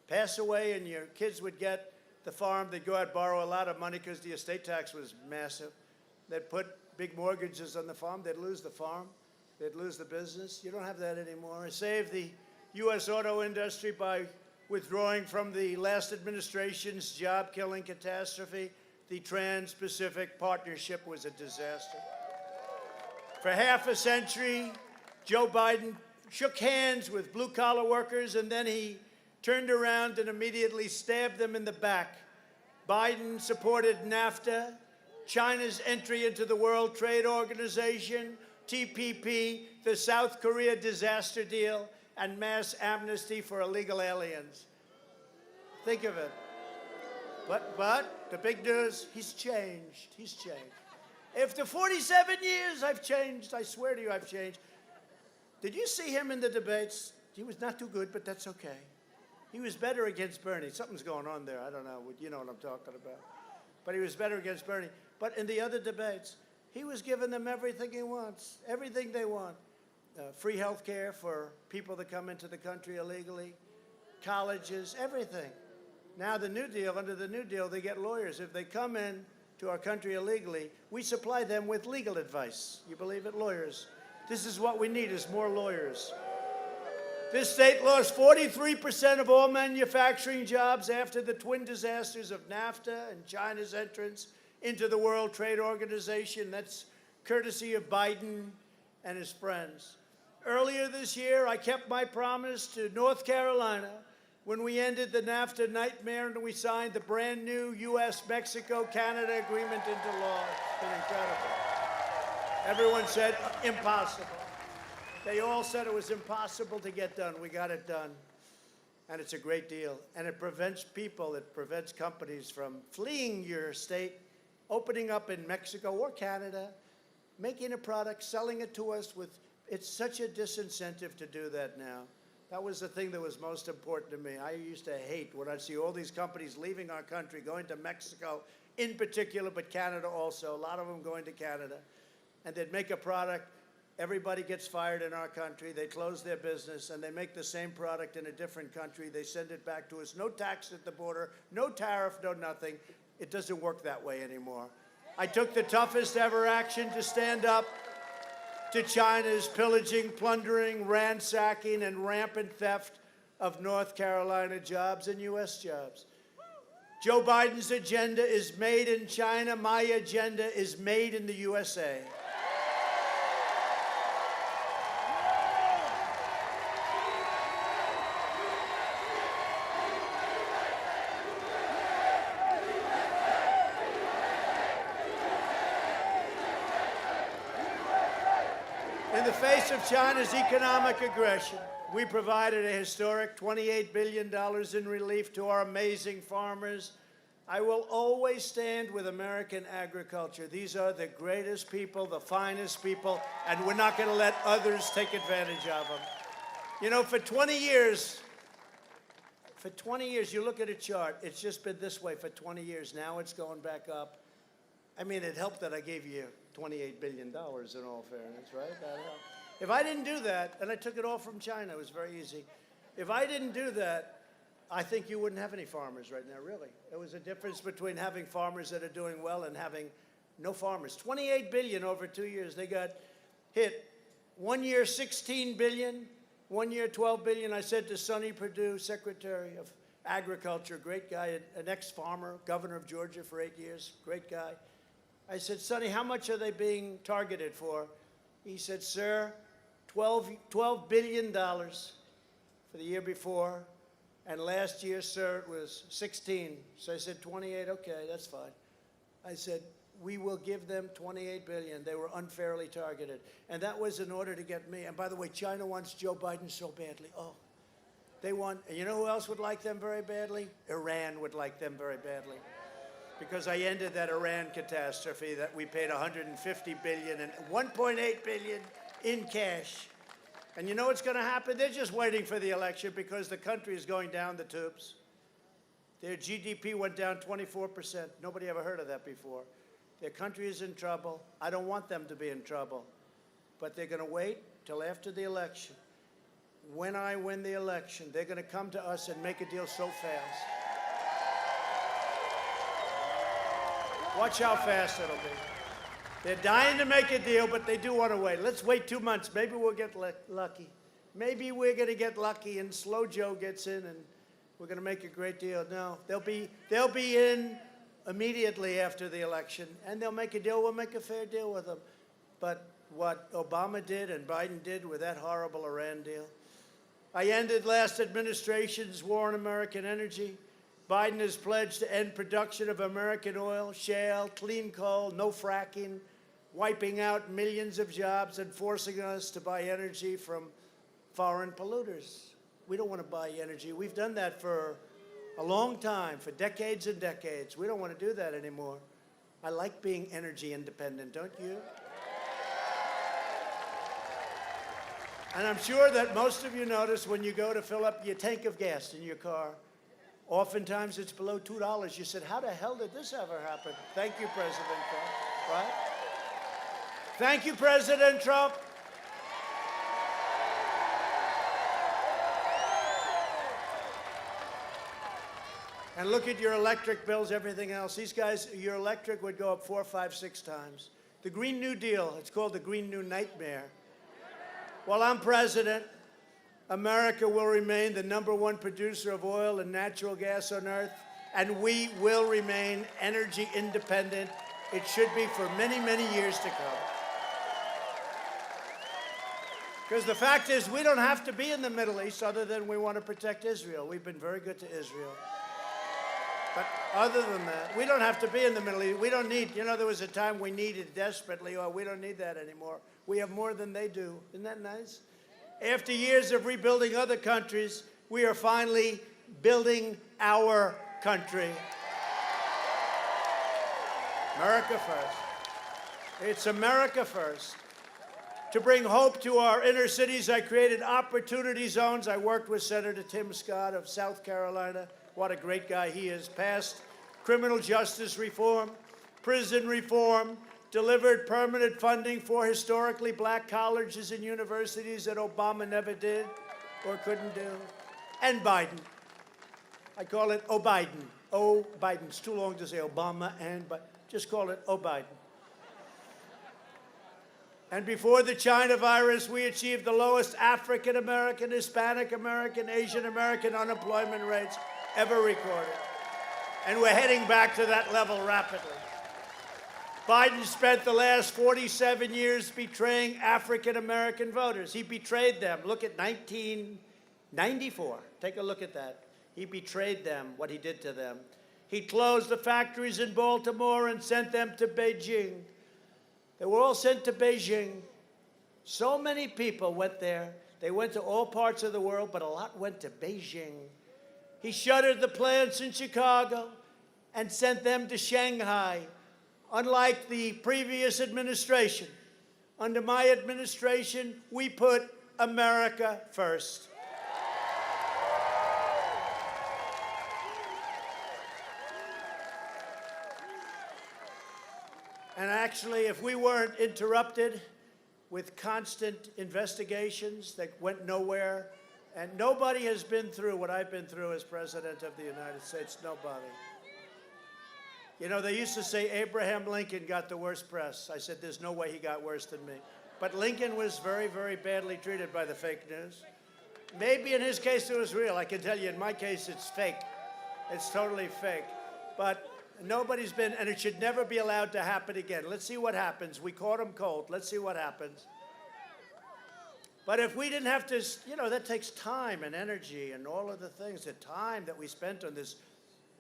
pass away and your kids would get the farm. They'd go out and borrow a lot of money because the estate tax was massive. They'd put big mortgages on the farm. They'd lose the farm. They'd lose the business. You don't have that anymore. It saved the U.S. auto industry by withdrawing from the last administration's job-killing catastrophe. The Trans-Pacific Partnership was a disaster. For half a century, Joe Biden shook hands with blue-collar workers, and then he turned around and immediately stabbed them in the back. Biden supported NAFTA, China's entry into the World Trade Organization, TPP, the South Korea disaster deal, and mass amnesty for illegal aliens. Think of it. But the big news, he's changed. He's changed. After 47 years, I've changed. I swear to you, I've changed. Did you see him in the debates? He was not too good, but that's okay. He was better against Bernie. Something's going on there. I don't know. You know what I'm talking about. But he was better against Bernie. But in the other debates, he was giving them everything he wants, everything they want. Free health care for people that come into the country illegally, colleges, everything. Now the New Deal, under the New Deal, they get lawyers. If they come in to our country illegally, we supply them with legal advice. You believe it? Lawyers. This is what we need, is more lawyers. This state lost 43% of all manufacturing jobs after the twin disasters of NAFTA and China's entrance into the World Trade Organization. That's courtesy of Biden and his friends. Earlier this year, I kept my promise to North Carolina when we ended the NAFTA nightmare and we signed the brand new U.S.-Mexico-Canada agreement into law. It's been incredible. Everyone said impossible. They all said it was impossible to get done. We got it done. And it's a great deal. And it prevents people, it prevents companies from fleeing your state, opening up in Mexico or Canada, making a product, selling it to us with, it's such a disincentive to do that now. That was the thing that was most important to me. I used to hate when I'd see all these companies leaving our country, going to Mexico in particular, but Canada also, a lot of them going to Canada. And they'd make a product, everybody gets fired in our country, they close their business, and they make the same product in a different country, they send it back to us, no tax at the border, no tariff, no nothing. It doesn't work that way anymore. I took the toughest ever action to stand up to China's pillaging, plundering, ransacking, and rampant theft of North Carolina jobs and U.S. jobs. Joe Biden's agenda is made in China. My agenda is made in the USA. In the face of China's economic aggression, we provided a historic $28 billion in relief to our amazing farmers. I will always stand with American agriculture. These are the greatest people, the finest people, and we're not going to let others take advantage of them. You know, for 20 years, you look at a chart, it's just been this way for 20 years. Now it's going back up. I mean, it helped that I gave you $28 billion in all fairness, right? That helped. If I didn't do that, and I took it all from China, it was very easy. If I didn't do that, I think you wouldn't have any farmers right now, really. There was a difference between having farmers that are doing well and having no farmers. 28 billion over 2 years. They got hit. 1 year, 16 billion. 1 year, 12 billion. I said to Sonny Perdue, Secretary of Agriculture, great guy, an ex-farmer, governor of Georgia for 8 years, great guy. I said, Sonny, how much are they being targeted for? He said, sir, $12 billion for the year before. And last year, sir, it was 16. So I said, 28, okay, that's fine. I said, we will give them 28 billion. They were unfairly targeted. And that was in order to get me. And by the way, China wants Joe Biden so badly. Oh, they want, and you know who else would like them very badly? Iran would like them very badly. Because I ended that Iran catastrophe that we paid 150 billion and 1.8 billion in cash. And you know what's going to happen? They're just waiting for the election because the country is going down the tubes. Their GDP went down 24%. Nobody ever heard of that before. Their country is in trouble. I don't want them to be in trouble. But they're going to wait till after the election. When I win the election, they're going to come to us and make a deal so fast. Watch how fast it'll be. They're dying to make a deal, but they do want to wait. Let's wait 2 months. Maybe we'll get lucky. Maybe we're going to get lucky and Slow Joe gets in and we're going to make a great deal. No, they'll be in immediately after the election, and they'll make a deal. We'll make a fair deal with them. But what Obama did and Biden did with that horrible Iran deal. I ended last administration's war on American energy. Biden has pledged to end production of American oil, shale, clean coal, no fracking, wiping out millions of jobs and forcing us to buy energy from foreign polluters. We don't want to buy energy. We've done that for a long time, for decades and decades. We don't want to do that anymore. I like being energy independent, don't you? And I'm sure that most of you notice when you go to fill up your tank of gas in your car, oftentimes it's below $2. You said, how the hell did this ever happen? Thank you, President Trump, right? Thank you, President Trump. And look at your electric bills, everything else. These guys, your electric would go up 4, 5, 6 times. The Green New Deal, it's called the Green New Nightmare. While I'm president, America will remain the #1 producer of oil and natural gas on earth, and we will remain energy independent. It should be for many, many years to come. Because the fact is, we don't have to be in the Middle East other than we want to protect Israel. We've been very good to Israel. But other than that, we don't have to be in the Middle East. We don't need, you know, there was a time we needed desperately, or we don't need that anymore. We have more than they do. Isn't that nice? After years of rebuilding other countries, we are finally building our country. America first. It's America first. To bring hope to our inner cities, I created opportunity zones. I worked with Senator Tim Scott of South Carolina. What a great guy he is. Passed criminal justice reform, prison reform, delivered permanent funding for historically black colleges and universities that Obama never did or couldn't do. And Biden. I call it O'Biden. O'Biden. It's too long to say Obama and, but just call it O'Biden. And before the China virus, we achieved the lowest African American, Hispanic American, Asian American unemployment rates ever recorded. And we're heading back to that level rapidly. Biden spent the last 47 years betraying African American voters. He betrayed them. Look at 1994. Take a look at that. He betrayed them, what he did to them. He closed the factories in Baltimore and sent them to Beijing. They were all sent to Beijing. So many people went there. They went to all parts of the world, but a lot went to Beijing. He shuttered the plants in Chicago and sent them to Shanghai. Unlike the previous administration, under my administration, we put America first. And actually, if we weren't interrupted with constant investigations that went nowhere, and nobody has been through what I've been through as President of the United States, nobody. You know, they used to say Abraham Lincoln got the worst press. I said, there's no way he got worse than me. But Lincoln was very, very badly treated by the fake news. Maybe in his case it was real. I can tell you in my case it's fake. It's totally fake. But nobody's been, and it should never be allowed to happen again. Let's see what happens. We caught him cold. Let's see what happens. But if we didn't have to, you know, that takes time and energy and all of the things, the time that we spent on this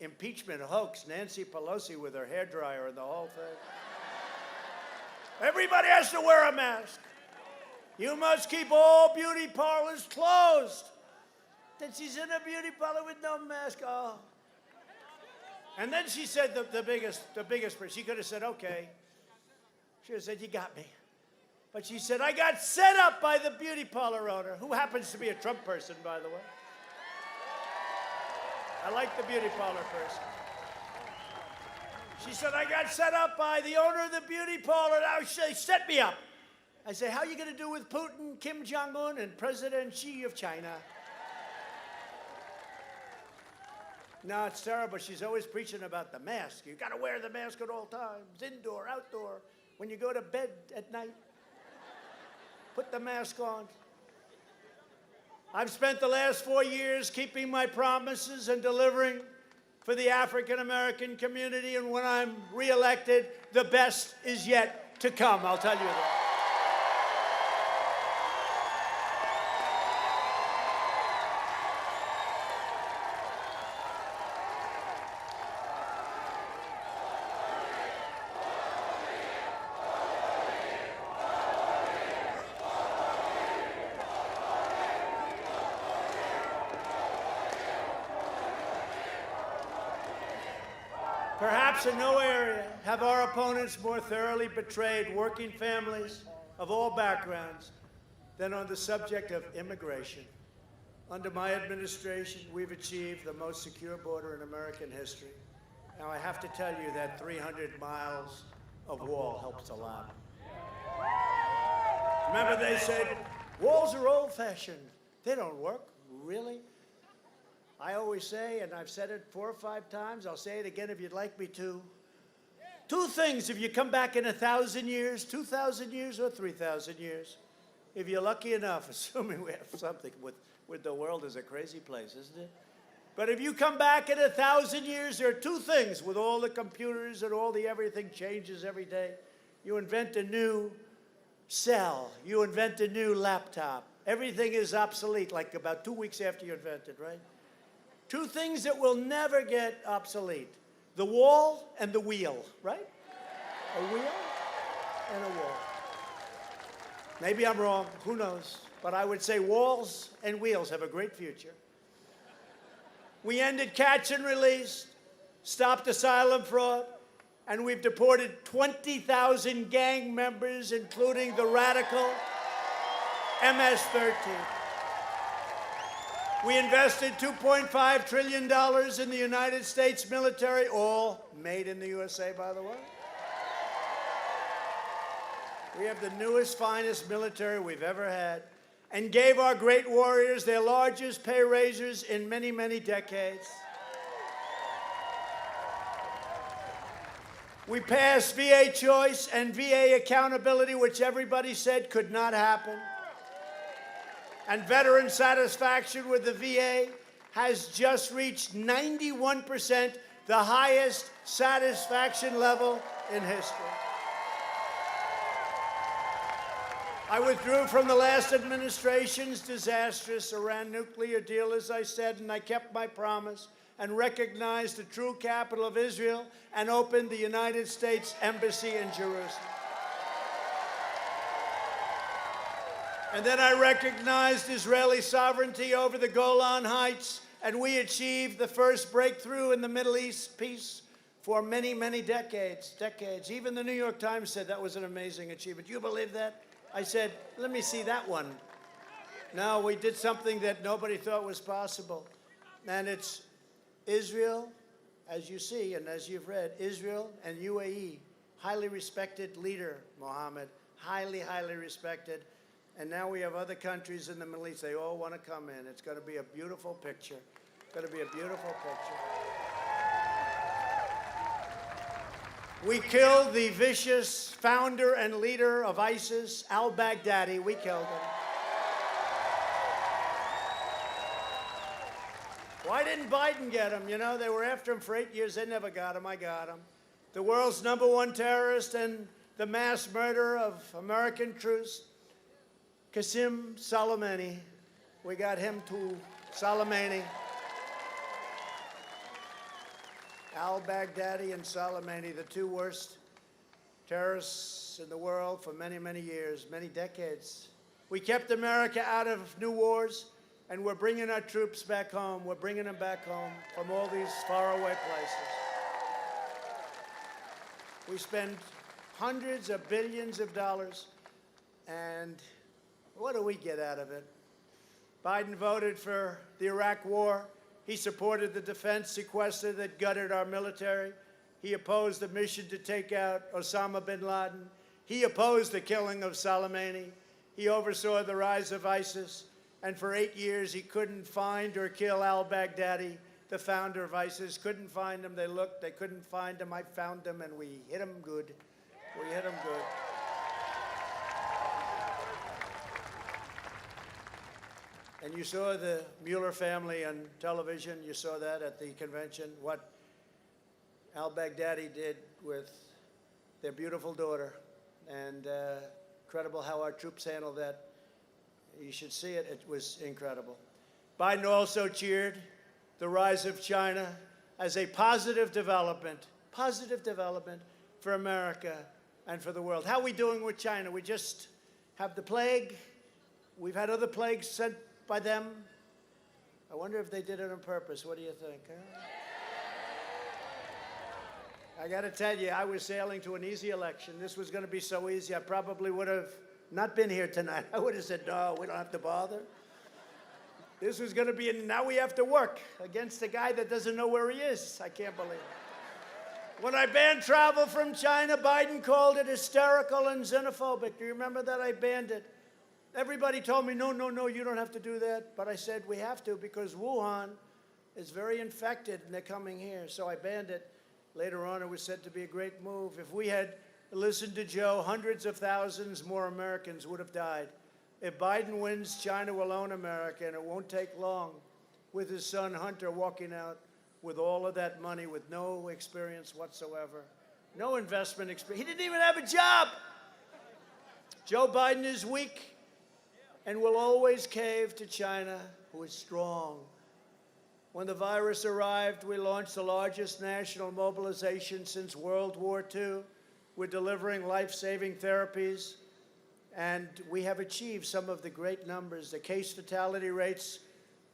impeachment hoax, Nancy Pelosi with her hairdryer and the whole thing. Everybody has to wear a mask. You must keep all beauty parlors closed. Then she's in a beauty parlor with no mask. Oh. And then she said the biggest, she could have said, okay. She would have said, you got me. But she said, I got set up by the beauty parlor owner, who happens to be a Trump person, by the way. I like the beauty parlor person. She said, I got set up by the owner of the beauty parlor. Now she set me up. I say, how are you going to do with Putin, Kim Jong-un, and President Xi of China? No, it's terrible. She's always preaching about the mask. You got to wear the mask at all times, indoor, outdoor. When you go to bed at night, put the mask on. I've spent the last 4 years keeping my promises and delivering for the African-American community, and when I'm reelected, the best is yet to come, I'll tell you that. Perhaps in no area have our opponents more thoroughly betrayed working families of all backgrounds than on the subject of immigration. Under my administration, we've achieved the most secure border in American history. Now, I have to tell you that 300 miles of wall helps a lot. Remember they said, walls are old-fashioned. They don't work. Really? I always say, and I've said it 4 or 5 times, I'll say it again if you'd like me to. 2 things if you come back in 1,000 years, 2,000 years, or 3,000 years. If you're lucky enough, assuming we have something with the world is a crazy place, isn't it? But if you come back in 1,000 years, there are 2 things with all the computers and all the everything changes every day. You invent a new cell. You invent a new laptop. Everything is obsolete, like about 2 weeks after you invent it, right? 2 things that will never get obsolete. The wall and the wheel, right? A wheel and a wall. Maybe I'm wrong, who knows? But I would say walls and wheels have a great future. We ended catch and release, stopped asylum fraud, and we've deported 20,000 gang members, including the radical MS-13. We invested $2.5 trillion in the United States military, all made in the USA, by the way. We have the newest, finest military we've ever had, and gave our great warriors their largest pay raises in many, many decades. We passed VA choice and VA accountability, which everybody said could not happen. And veteran satisfaction with the VA has just reached 91%, the highest satisfaction level in history. I withdrew from the last administration's disastrous Iran nuclear deal, as I said, and I kept my promise and recognized the true capital of Israel and opened the United States Embassy in Jerusalem. And then I recognized Israeli sovereignty over the Golan Heights, and we achieved the first breakthrough in the Middle East peace for many, many decades. Even the New York Times said that was an amazing achievement. You believe that? I said, let me see that one. No, we did something that nobody thought was possible. And it's Israel, as you see and as you've read, Israel and UAE highly respected leader, Mohammed, highly, highly respected. And now we have other countries in the Middle East. They all want to come in. It's going to be a beautiful picture. It's going to be a beautiful picture. We killed the vicious founder and leader of ISIS, al-Baghdadi. We killed him. Why didn't Biden get him? You know, they were after him for 8 years. They never got him. I got him. The world's #1 terrorist and the mass murderer of American troops, Qasem Soleimani. We got him too. Soleimani. Al-Baghdadi and Soleimani, the two worst terrorists in the world for many, many years, many decades. We kept America out of new wars, and we're bringing our troops back home. We're bringing them back home from all these faraway places. We spend hundreds of billions of dollars, and what do we get out of it? Biden voted for the Iraq War. He supported the defense sequester that gutted our military. He opposed the mission to take out Osama bin Laden. He opposed the killing of Soleimani. He oversaw the rise of ISIS. And for 8 years, he couldn't find or kill al-Baghdadi, the founder of ISIS. Couldn't find him. They looked. They couldn't find him. I found him, and we hit him good. We hit him good. And you saw the Mueller family on television. You saw that at the convention, what al-Baghdadi did with their beautiful daughter. And incredible how our troops handled that. You should see it. It was incredible. Biden also cheered the rise of China as a positive development for America and for the world. How are we doing with China? We just have the plague. We've had other plagues sent by them. I wonder if they did it on purpose. What do you think? Huh? I got to tell you, I was sailing to an easy election. This was going to be so easy, I probably would have not been here tonight. I would have said, no, we don't have to bother. This was going to be, now we have to work against a guy that doesn't know where he is. I can't believe it. When I banned travel from China, Biden called it hysterical and xenophobic. Do you remember that? I banned it. Everybody told me, no, no, no, you don't have to do that. But I said, we have to because Wuhan is very infected and they're coming here. So I banned it. Later on, it was said to be a great move. If we had listened to Joe, hundreds of thousands more Americans would have died. If Biden wins, China will own America, and it won't take long with his son Hunter walking out with all of that money with no experience whatsoever, no investment experience. He didn't even have a job. Joe Biden is weak and will always cave to China, who is strong. When the virus arrived, we launched the largest national mobilization since World War II. We're delivering life-saving therapies, and we have achieved some of the great numbers. The case fatality rates,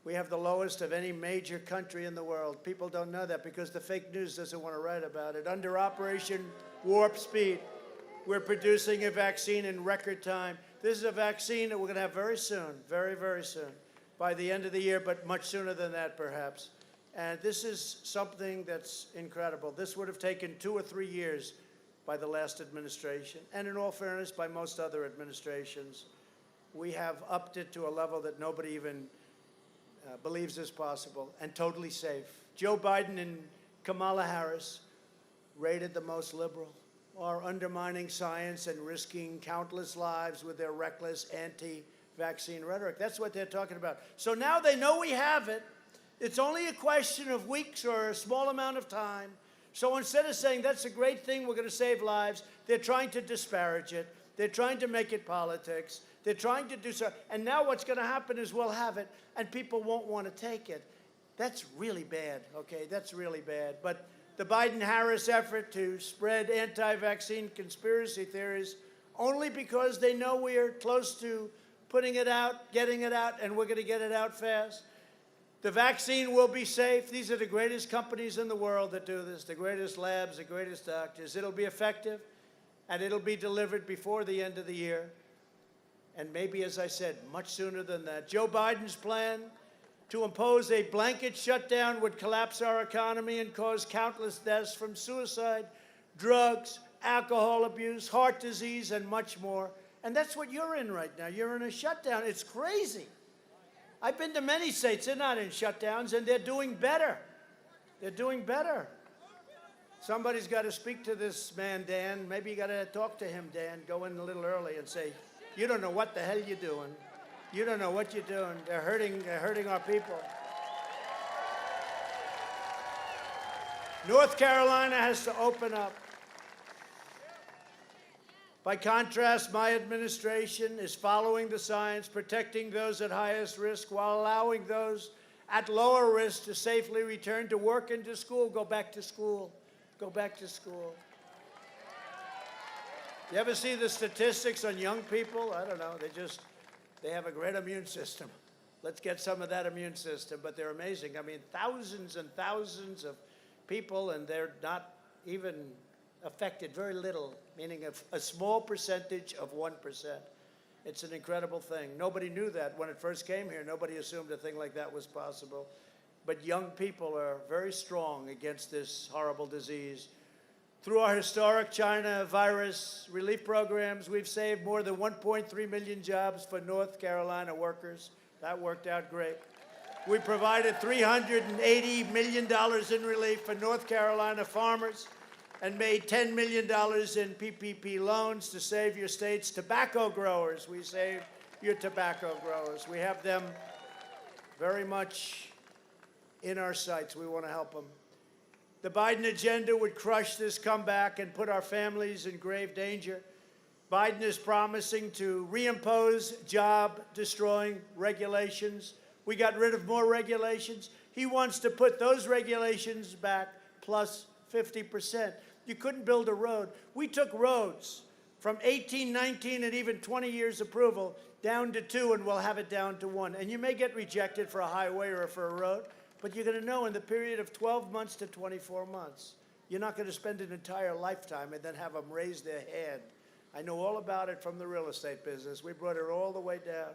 we have the lowest of any major country in the world. People don't know that because the fake news doesn't want to write about it. Under Operation Warp Speed, we're producing a vaccine in record time. This is a vaccine that we're going to have very soon, very, very soon, by the end of the year, but much sooner than that, perhaps. And this is something that's incredible. This would have taken 2 or 3 years by the last administration, and in all fairness, by most other administrations. We have upped it to a level that nobody even believes is possible, and totally safe. Joe Biden and Kamala Harris, rated the most liberal, are undermining science and risking countless lives with their reckless anti-vaccine rhetoric. That's what they're talking about. So now they know we have it. It's only a question of weeks or a small amount of time. So instead of saying that's a great thing, we're going to save lives, they're trying to disparage it. They're trying to make it politics. They're trying to do so. And now what's going to happen is we'll have it, and people won't want to take it. That's really bad, okay? That's really bad. But the Biden-Harris effort to spread anti-vaccine conspiracy theories only because they know we are close to putting it out, getting it out, and we're going to get it out fast. The vaccine will be safe. These are the greatest companies in the world that do this, the greatest labs, the greatest doctors. It'll be effective, and it'll be delivered before the end of the year, and maybe, as I said, much sooner than that. Joe Biden's plan to impose a blanket shutdown would collapse our economy and cause countless deaths from suicide, drugs, alcohol abuse, heart disease, and much more. And that's what you're in right now. You're in a shutdown. It's crazy. I've been to many states. They're not in shutdowns, and they're doing better. They're doing better. Somebody's got to speak to this man, Dan. Maybe you got to talk to him, Dan. Go in a little early and say, you don't know what the hell you're doing. You don't know what you're doing. They're hurting our people. North Carolina has to open up. By contrast, my administration is following the science, protecting those at highest risk while allowing those at lower risk to safely return to work and to school. Go back to school. Go back to school. You ever see the statistics on young people? I don't know. They have a great immune system. Let's get some of that immune system, but they're amazing. I mean, thousands and thousands of people, and they're not even affected, very little, meaning a small percentage of 1%. It's an incredible thing. Nobody knew that when it first came here. Nobody assumed a thing like that was possible. But young people are very strong against this horrible disease. Through our historic China virus relief programs, we've saved more than 1.3 million jobs for North Carolina workers. That worked out great. We provided $380 million in relief for North Carolina farmers and made $10 million in PPP loans to save your state's tobacco growers. We saved your tobacco growers. We have them very much in our sights. We want to help them. The Biden agenda would crush this comeback and put our families in grave danger. Biden is promising to reimpose job-destroying regulations. We got rid of more regulations. He wants to put those regulations back plus 50%. You couldn't build a road. We took roads from 18, 19, and even 20 years approval down to 2, and we'll have it down to 1. And you may get rejected for a highway or for a road, but you're going to know in the period of 12 months to 24 months. You're not going to spend an entire lifetime and then have them raise their hand. I know all about it from the real estate business. We brought it all the way down.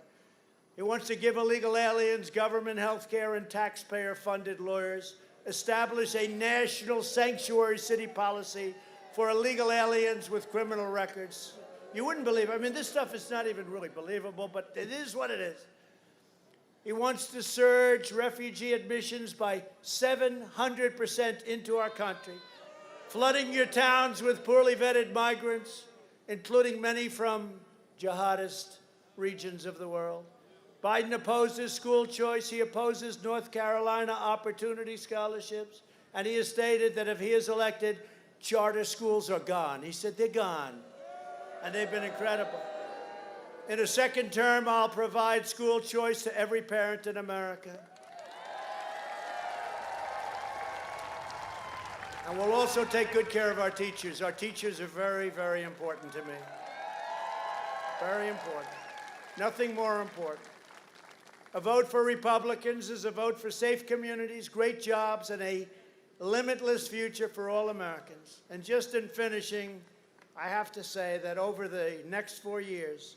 He wants to give illegal aliens government health care and taxpayer-funded lawyers, establish a national sanctuary city policy for illegal aliens with criminal records. You wouldn't believe it. I mean, this stuff is not even really believable, but it is what it is. He wants to surge refugee admissions by 700% into our country, flooding your towns with poorly vetted migrants, including many from jihadist regions of the world. Biden opposes school choice. He opposes North Carolina opportunity scholarships. And he has stated that if he is elected, charter schools are gone. He said they're gone. And they've been incredible. In a second term, I'll provide school choice to every parent in America. And we'll also take good care of our teachers. Our teachers are very, very important to me. Very important. Nothing more important. A vote for Republicans is a vote for safe communities, great jobs, and a limitless future for all Americans. And just in finishing, I have to say that over the next 4 years,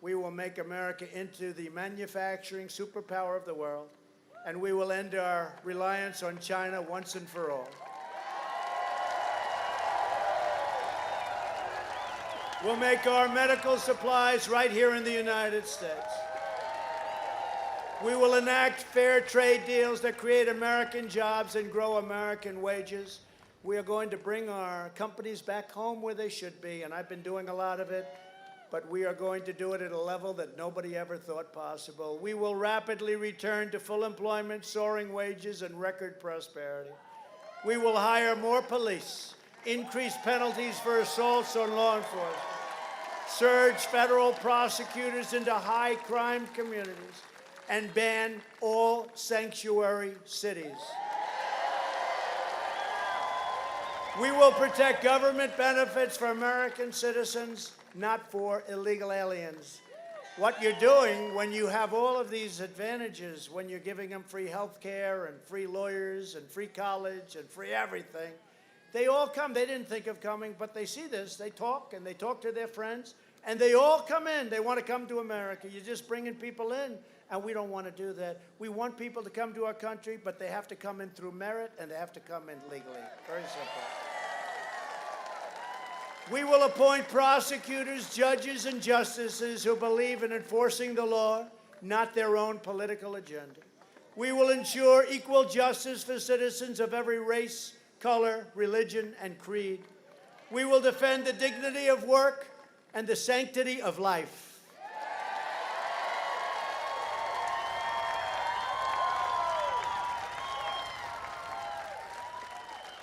we will make America into the manufacturing superpower of the world, and we will end our reliance on China once and for all. We'll make our medical supplies right here in the United States. We will enact fair trade deals that create American jobs and grow American wages. We are going to bring our companies back home where they should be, and I've been doing a lot of it, but we are going to do it at a level that nobody ever thought possible. We will rapidly return to full employment, soaring wages, and record prosperity. We will hire more police, increase penalties for assaults on law enforcement, surge federal prosecutors into high-crime communities, and ban all sanctuary cities. We will protect government benefits for American citizens, not for illegal aliens. What you're doing when you have all of these advantages, when you're giving them free health care and free lawyers and free college and free everything, they all come. They didn't think of coming, but they see this. They talk, and they talk to their friends, and they all come in. They want to come to America. You're just bringing people in, and we don't want to do that. We want people to come to our country, but they have to come in through merit, and they have to come in legally. Very simple. We will appoint prosecutors, judges, and justices who believe in enforcing the law, not their own political agenda. We will ensure equal justice for citizens of every race, color, religion, and creed. We will defend the dignity of work and the sanctity of life.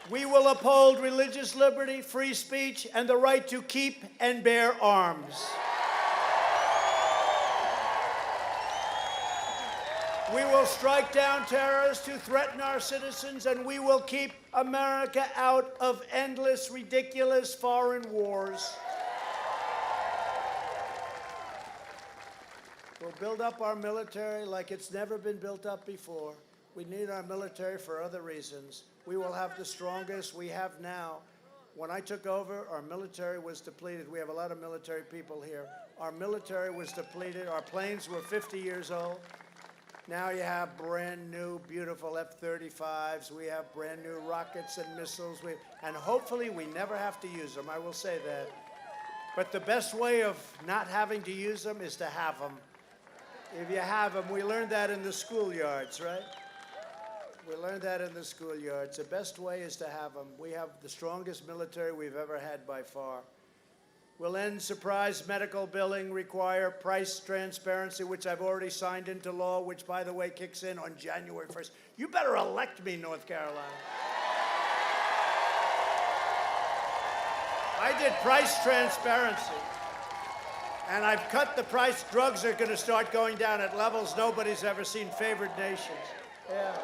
We will uphold religious liberty, free speech, and the right to keep and bear arms. We will strike down terrorists who threaten our citizens, and we will keep America out of endless, ridiculous foreign wars. We'll build up our military like it's never been built up before. We need our military for other reasons. We will have the strongest we have now. When I took over, our military was depleted. We have a lot of military people here. Our military was depleted. Our planes were 50 years old. Now you have brand new, beautiful F-35s. We have brand new rockets and missiles. And hopefully we never have to use them, I will say that. But the best way of not having to use them is to have them. If you have them, we learned that in the schoolyards, right? We learned that in the schoolyards. The best way is to have them. We have the strongest military we've ever had by far. We'll end surprise medical billing, require price transparency, which I've already signed into law, which, by the way, kicks in on January 1st. You better elect me, North Carolina. I did price transparency, and I've cut the price. Drugs are going to start going down at levels nobody's ever seen. Favored nations. Yeah.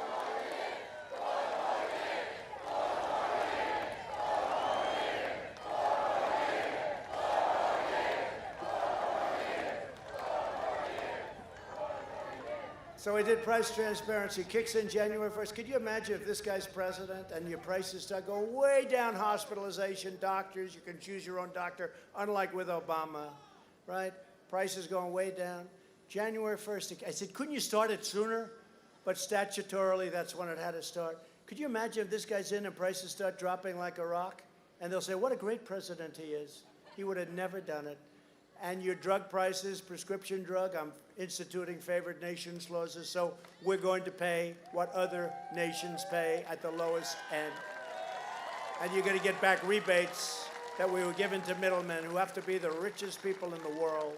So we did price transparency, kicks in January 1st. Could you imagine if this guy's president and your prices start going way down, hospitalization, doctors, you can choose your own doctor, unlike with Obama, right? Prices going way down. January 1st, I said, couldn't you start it sooner? But statutorily, that's when it had to start. Could you imagine if this guy's in and prices start dropping like a rock? And they'll say, what a great president he is. He would have never done it. And your drug prices, prescription drug, I'm instituting favored nations clauses, so we're going to pay what other nations pay at the lowest end. And you're going to get back rebates that we were given to middlemen who have to be the richest people in the world.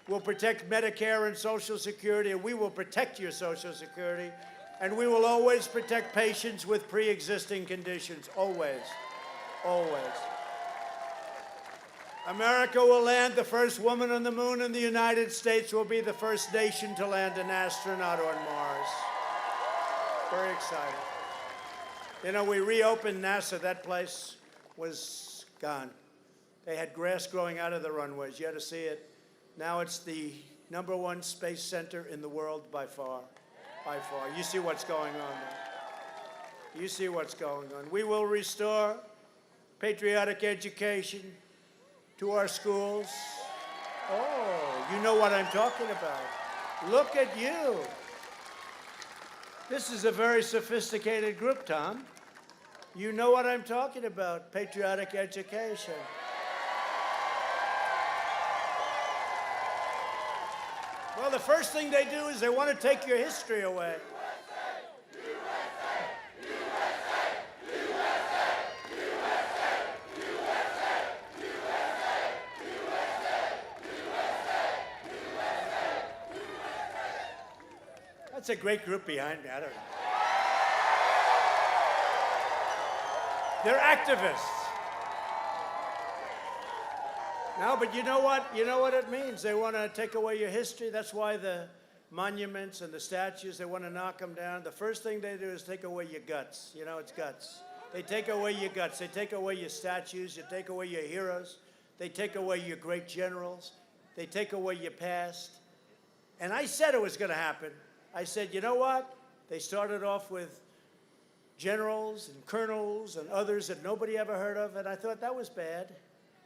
We'll protect Medicare and Social Security, and we will protect your Social Security, and we will always protect patients with pre-existing conditions, always, always. America will land the first woman on the moon, and the United States will be the first nation to land an astronaut on Mars. Very exciting. You know, we reopened NASA. That place was gone. They had grass growing out of the runways. You had to see it. Now it's the #1 space center in the world by far. By far. You see what's going on there. You see what's going on. We will restore patriotic education to our schools. Oh, you know what I'm talking about. Look at you. This is a very sophisticated group, Tom. You know what I'm talking about, patriotic education. Well, the first thing they do is they want to take your history away. That's a great group behind me. I don't know. They're activists. No, but you know what? You know what it means. They want to take away your history. That's why the monuments and the statues, they want to knock them down. The first thing they do is take away your guts. You know, it's guts. They take away your guts. They take away your statues. They take away your heroes. They take away your great generals. They take away your past. And I said it was going to happen. I said, you know what? They started off with generals and colonels and others that nobody ever heard of, and I thought that was bad.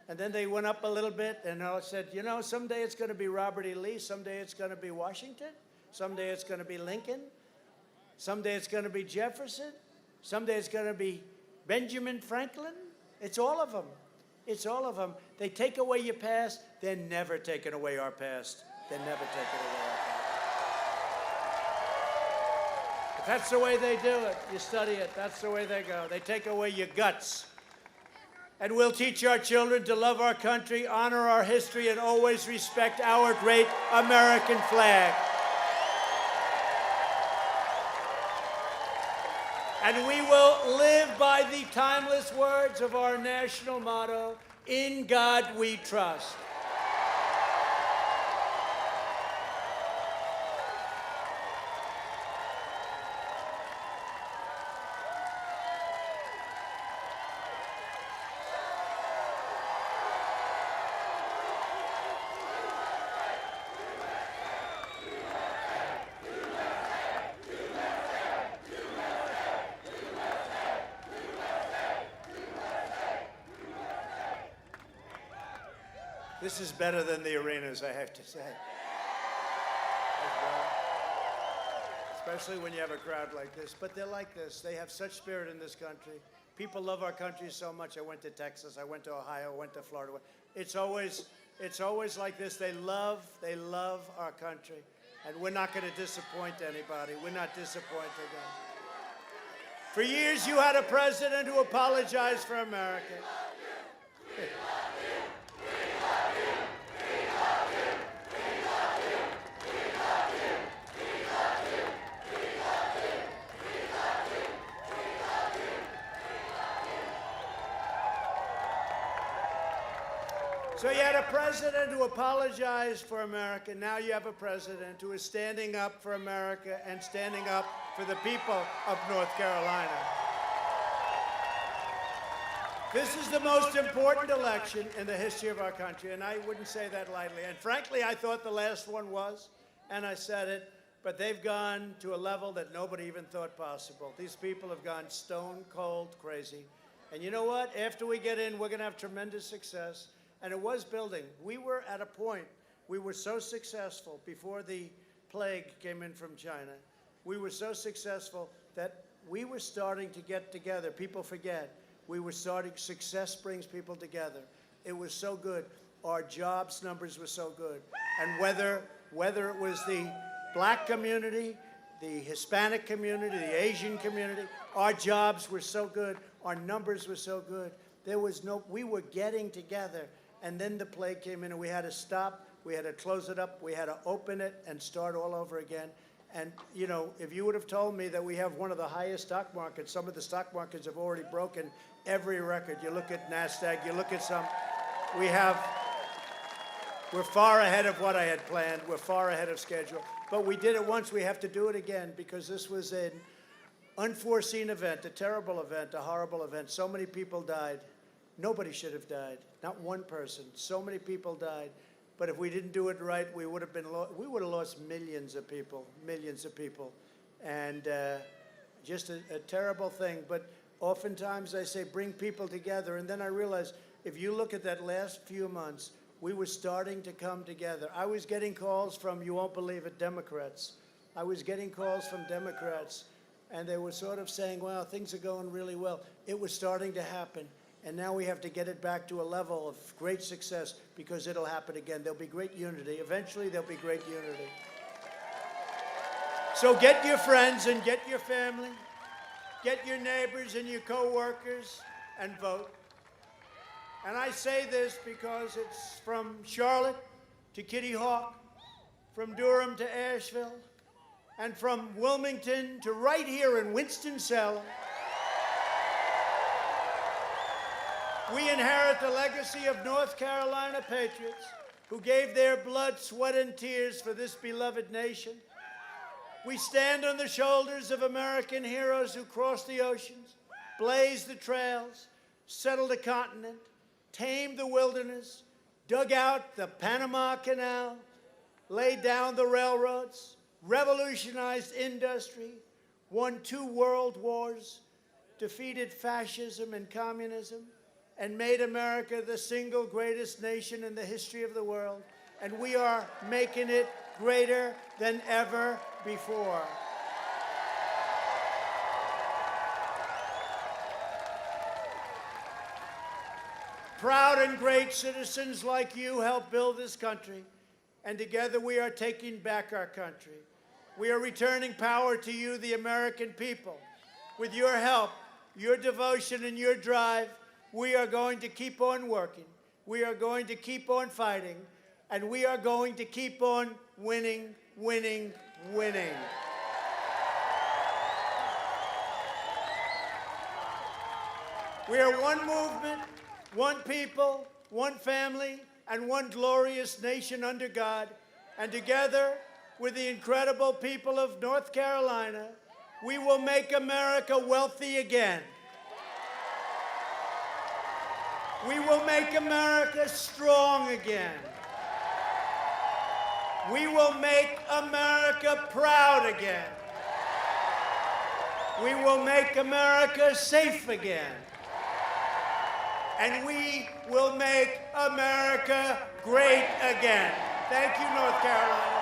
And then they went up a little bit, and I said, you know, someday it's going to be Robert E. Lee, someday it's going to be Washington, someday it's going to be Lincoln, someday it's going to be Jefferson, someday it's going to be Benjamin Franklin. It's all of them. It's all of them. They take away your past. They're never taking away our past. They're never taking away our past. If that's the way they do it, you study it, that's the way they go. They take away your guts. And we'll teach our children to love our country, honor our history, and always respect our great American flag. And we will live by the timeless words of our national motto, "In God we trust." This is better than the arenas, I have to say. Especially when you have a crowd like this. But they're like this. They have such spirit in this country. People love our country so much. I went to Texas, I went to Ohio, I went to Florida. It's always like this. They love our country. And we're not going to disappoint anybody. We're not disappointed. For years, you had a president who apologized for America. So you had a president who apologized for America. Now you have a president who is standing up for America and standing up for the people of North Carolina. This is the most important election in the history of our country, and I wouldn't say that lightly. And frankly, I thought the last one was, and I said it, but they've gone to a level that nobody even thought possible. These people have gone stone cold crazy. And you know what? After we get in, we're going to have tremendous success. And it was building. We were at a point, we were so successful before the plague came in from China. We were so successful that we were starting to get together. People forget. We were starting, success brings people together. It was so good. Our jobs numbers were so good. And whether it was the black community, the Hispanic community, the Asian community, our jobs were so good. Our numbers were so good. We were getting together. And then the plague came in, and we had to stop. We had to close it up. We had to open it and start all over again. And, you know, if you would have told me that we have one of the highest stock markets, some of the stock markets have already broken every record. You look at NASDAQ, you look at some, we're far ahead of what I had planned. We're far ahead of schedule. But we did it once. We have to do it again because this was an unforeseen event, a terrible event, a horrible event. So many people died. Nobody should have died. Not one person. So many people died. But if we didn't do it right, we would have lost millions of people, and just a terrible thing. But oftentimes I say, bring people together, and then I realized if you look at that last few months, we were starting to come together. I was getting calls from, you won't believe it, Democrats. I was getting calls from Democrats, and they were sort of saying, well, things are going really well. It was starting to happen. And now we have to get it back to a level of great success because it'll happen again. There'll be great unity. Eventually, there'll be great unity. So get your friends and get your family, get your neighbors and your co-workers, and vote. And I say this because it's from Charlotte to Kitty Hawk, from Durham to Asheville, and from Wilmington to right here in Winston-Salem. We inherit the legacy of North Carolina patriots who gave their blood, sweat, and tears for this beloved nation. We stand on the shoulders of American heroes who crossed the oceans, blazed the trails, settled the continent, tamed the wilderness, dug out the Panama Canal, laid down the railroads, revolutionized industry, won 2 world wars, defeated fascism and communism, and made America the single greatest nation in the history of the world. And we are making it greater than ever before. proud and great citizens like you help build this country, and together we are taking back our country. We are returning power to you, the American people. With your help, your devotion, and your drive, we are going to keep on working. We are going to keep on fighting, and we are going to keep on winning, winning, winning. We are one movement, one people, one family, and one glorious nation under God. And together with the incredible people of North Carolina, we will make America wealthy again. We will make America strong again. We will make America proud again. We will make America safe again. And we will make America great again. Thank you, North Carolina.